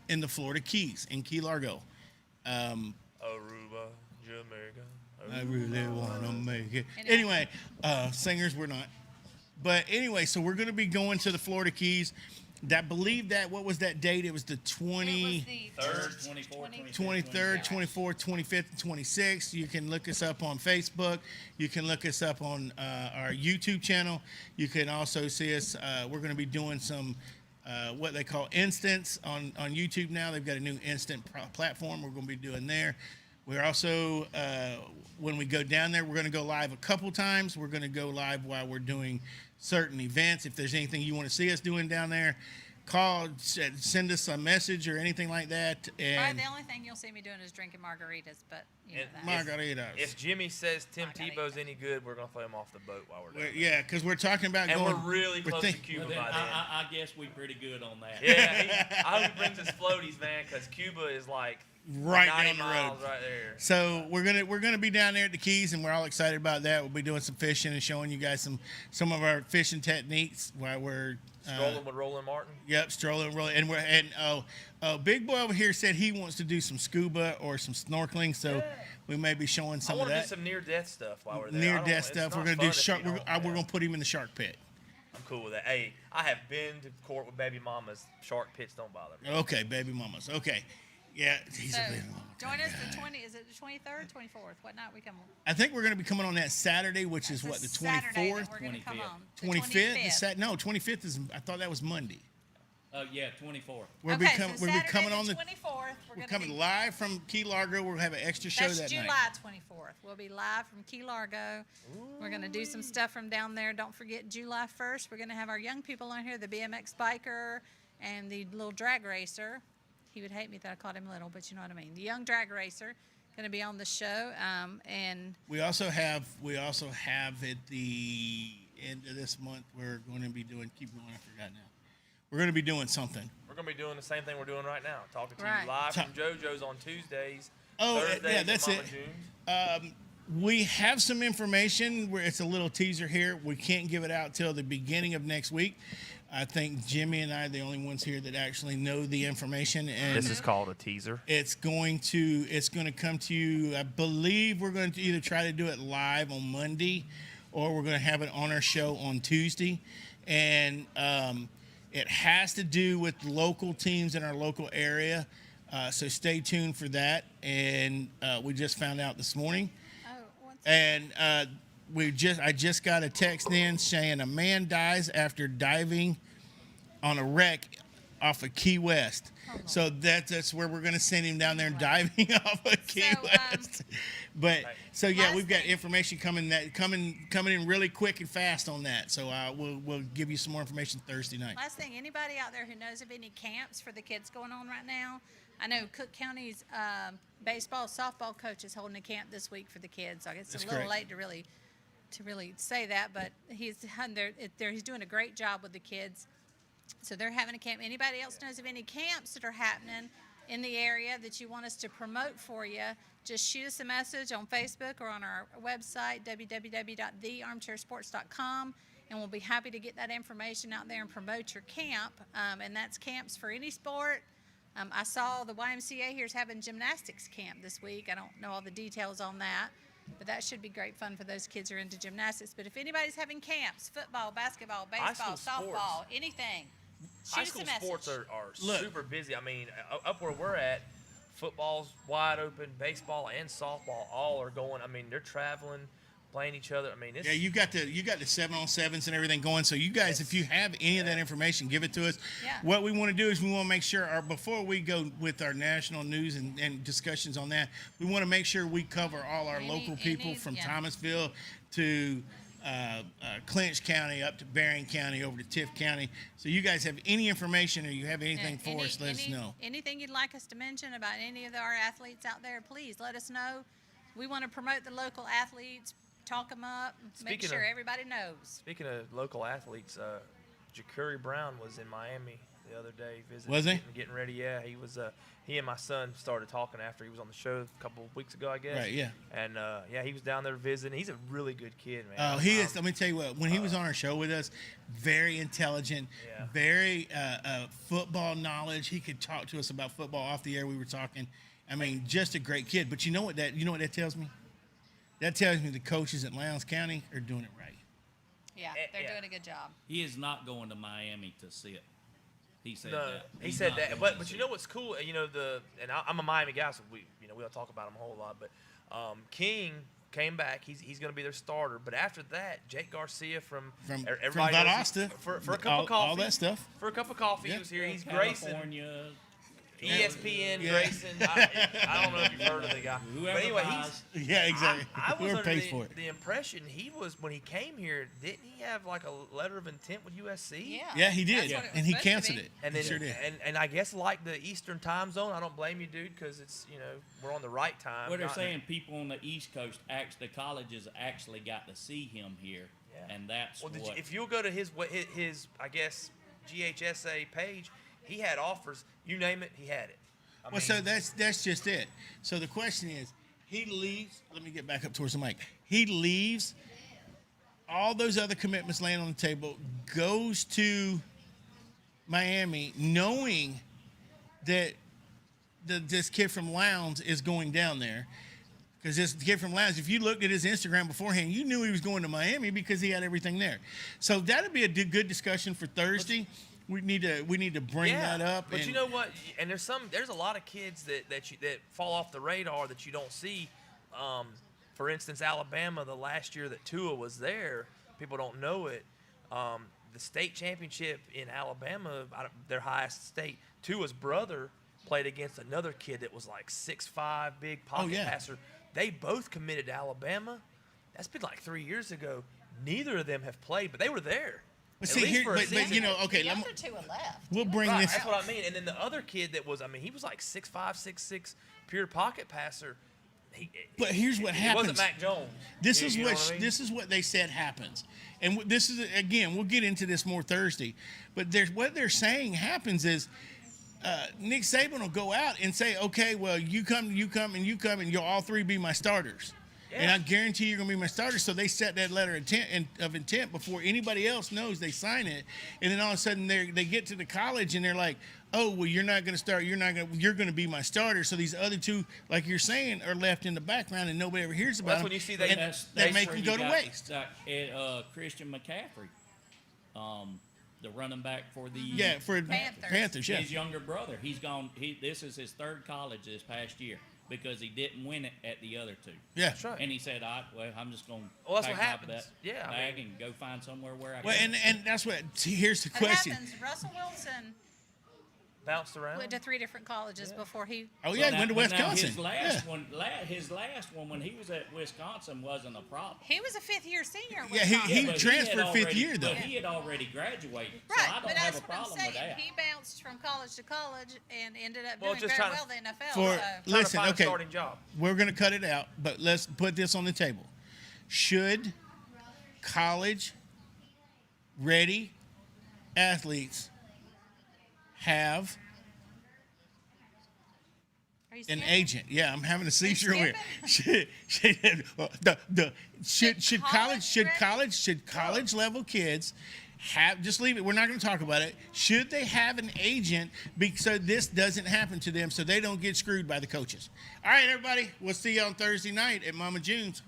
in the Florida Keys in Key Largo. Aruba, Jamaica. I really want to make it. Anyway. Anyway, singers we're not. But anyway, so we're going to be going to the Florida Keys. What was that date? It was the It was 20. the 3rd, 24th, 23rd, 24th, 25th, and 26th. You can look us up on Facebook. You can look us up on our YouTube channel. You can also see us. We're going to be doing some what they call instants on YouTube now. They've got a new instant platform we're going to be doing there. We're also, when we go down there, we're going to go live a couple times. We're going to go live while we're doing certain events. If there's anything you want to see us doing down there, call, send us a message or anything like that. Probably And the only thing you'll see me doing is drinking margaritas, but you know And that. margaritas. If Jimmy says Tim Margarita. Tebow's any good, we're gonna throw him off the boat while we're down. Yeah, because we're talking about And going. we're really close to think- Cuba Well, then, by then. I guess we're pretty good on that. Yeah, I hope he brings his floaties, man, because Cuba is like Right 90 down the road. miles right there. So we're gonna be down there at the Keys, and we're all excited about that. We'll be doing some fishing and showing you guys some of our fishing techniques while we're Strolling with Roland Martin. Yep, strolling, rolling, and Big Boy over here said he wants to do some scuba or some snorkeling, so we may be showing I some of want to do that some near-death stuff while we're there. near I don't- death it's stuff. not We're gonna fun do if shark. you We're don't- gonna put him in the shark pit. I'm cool with that. Hey, I have been to court with baby mamas. Shark pits don't bother me. Okay, baby mamas. Okay, yeah, he's So a bit. join us the 20. Is it the 23rd, 24th? What night we come on? I think we're gonna be coming on that Saturday, which is what, the Saturday that 24th, We're gonna come 25th. on. The 25th. No, 25th is. I thought that was Monday. Yeah, 24th. We'll Okay, be so coming. We'll be Saturday coming on the the. 24th. We're gonna coming be, live from Key Largo. We'll have an extra show That's that July night. 24th. We'll be live from Key Largo. We're going to do some stuff from down there. Don't forget July 1st. We're going to have our young people on here, the BMX biker and the little drag racer. He would hate me that I called him little, but you know what I mean. The young drag racer going to be on the show. And We also have at the end of this month. We're going to be doing. Keep going. I forgot now. We're going to be doing something. We're going to be doing the same thing we're doing right now. Talking to Right. you live from JoJo's on Tuesdays. Oh, Thursdays yeah, at that's Mama it. June's. We have some information where it's a little teaser here. We can't give it out till the beginning of next week. I think Jimmy and I are the only ones here that actually know the information, and This is called a teaser. it's going to come to you. I believe we're going to either try to do it live on Monday, or we're going to have it on our show on Tuesday, and it has to do with local teams in our local area. So stay tuned for that. And we just found out this morning. And I just got a text in saying a man dies after diving on a wreck off of Key West. So that's where we're going to send him down there and diving off of Key West. But so yeah, Last we've got thing. information coming in really quick and fast on that. So we'll give you some more information Thursday night. last thing, anybody out there who knows of any camps for the kids going on right now? I know Cook County's baseball, softball coach is holding a camp this week for the kids. So I guess it's That's a little correct. late to really say that, but he's doing a great job with the kids. So they're having a camp. Anybody else knows of any camps that are happening? in the area that you want us to promote for you, just shoot us a message on Facebook or on our website, www.thearmchairsports.com, and we'll be happy to get that information out there and promote your camp. And that's camps for any sport. I saw the YMCA here is having gymnastics camp this week. I don't know all the details on that, but that should be great fun for those kids who are into gymnastics. But if anybody's having camps, football, basketball, baseball, softball, anything, High shoot us school a message. sports are Look. super busy. I mean, up where we're at, football's wide open, baseball and softball all are going. I mean, they're traveling, playing each other. I mean, it's, Yeah, you got the 7-on-7s and everything going. So you guys, if you have any of that information, give it to us. Yeah. What we want to do is we want to make sure before we go with our national news and discussions on that, we want to make sure we cover all our local people from Thomasville to Clinch County up to Barron County over to Tift County. So you guys have any information or you have anything for us, let us know. Anything you'd like us to mention about any of our athletes out there, please let us know. We want to promote the local athletes, talk them up, make sure everybody knows. Speaking of local athletes, Ja'Curry Brown was in Miami the other day visiting. Was he? Getting ready, yeah. He was. He and my son started talking after he was on the show a couple of weeks ago, I guess. Right, yeah. And, yeah, he was down there visiting. He's a really good kid, man. Oh, he is. Let me tell you what. When he was on our show with us, very intelligent, Yeah. very football knowledge. He could talk to us about football off the air. We were talking. I mean, just a great kid. But you know what that tells me? That tells me the coaches at Lowndes County are doing it right. Yeah, they're doing a good job. He is not going to Miami to sit. He said No, that. he He's said not that. going But to you sit. know what's cool? You know, I'm a Miami guy, so we don't talk about him a whole lot. But King came back. He's going to be their starter. But after that, Jake Garcia from everybody knows Valdosta, for a cup of coffee. all that stuff. For a cup of coffee, Yeah. he was here. He's Grayson. California. ESPN Yeah. Grayson. I don't know if you've heard of the guy. Whoever But anyway, buys. Yeah, exactly. I was Whoever under pays for it. the impression he was, when he came here, didn't he have like a letter of intent with USC? Yeah, he did, That's what it was and he supposed to canceled be. it. And He then, sure did. and I guess like the Eastern time zone, I don't blame you, dude, because it's, we're on the right time. Well, they're not- saying people on the East Coast, the colleges actually got to see him here, Yeah. and that's Well, what. if you'll go to his I guess GHSA page, he had offers. You name it, he had it. I Well, mean, so that's just it. So the question is, he leaves. Let me get back up towards the mic. He leaves. All those other commitments laying on the table. Goes to Miami, knowing that this kid from Lowndes is going down there. Because this kid from Lowndes, if you looked at his Instagram beforehand, you knew he was going to Miami because he had everything there. So that'd be a good discussion for Thursday. We need to bring that up. But and you know what? And there's a lot of kids that fall off the radar that you don't see. For instance, Alabama, the last year that Tua was there, people don't know it. The state championship in Alabama, their highest state, Tua's brother played against another kid that was like 6'5", big pocket passer. They both committed to Alabama. That's been like 3 years ago. Neither of them have played, but they were there. But At see least here, for a but season. you know, okay, The let me- other two are left. we'll bring Right, this. that's what I mean. And then the other kid that was, he was like 6'5", 6'6", pure pocket passer. But here's what It happens. wasn't Mac Jones. This You is know what I mean? this is what they said happens, and this is again. We'll get into this more Thursday, but what they're saying happens is Nick Saban will go out and say, "Okay, well, you come, and you'll all three be my starters." And Yeah. I guarantee you're gonna be my starter. So they set that letter of intent before anybody else knows. They sign it, and then all of a sudden they get to the college and they're like, "Oh, well, you're not gonna start. You're gonna be my starter." So these other two, like you're saying, are left in the background and nobody ever hears about That's them. when you see they- and That's that make where them you go to got, waste. Christian McCaffrey, the running back for the Yeah, for Panthers. Yeah. his younger brother. He's gone. This is his third college this past year because he didn't win it at the other two. Yeah. That's right. And he said, I'm just going to Well, that's pack what my happens. Yeah, I bag mean- and go find somewhere where I Well, can. and that's what. See, here's the What question. happens? Russell Wilson Bounced around. went to 3 different colleges before he. Oh yeah, Now- went to but now Wisconsin. His last one when he was at Wisconsin wasn't a problem. He was a 5th-year senior. At Yeah, he Wisconsin. but transferred had fifth already- year, though. But he had already graduated, so Right, I don't but have that's a what I'm problem saying. with that. He bounced from college to college and ended up Well, doing just very trying to- well in the NFL. For so. Trying to listen, find a okay, starting job. we're gonna cut it out, but let's put this on the table. Should college-ready athletes have Are you An skipping? agent. Yeah, I'm having a seizure over skipping? Should college level kids have, just leave it. We're not going to talk about it. Should they have an agent so this doesn't happen to them, so they don't get screwed by the coaches? All right, everybody. We'll see you on Thursday night at Mama June's.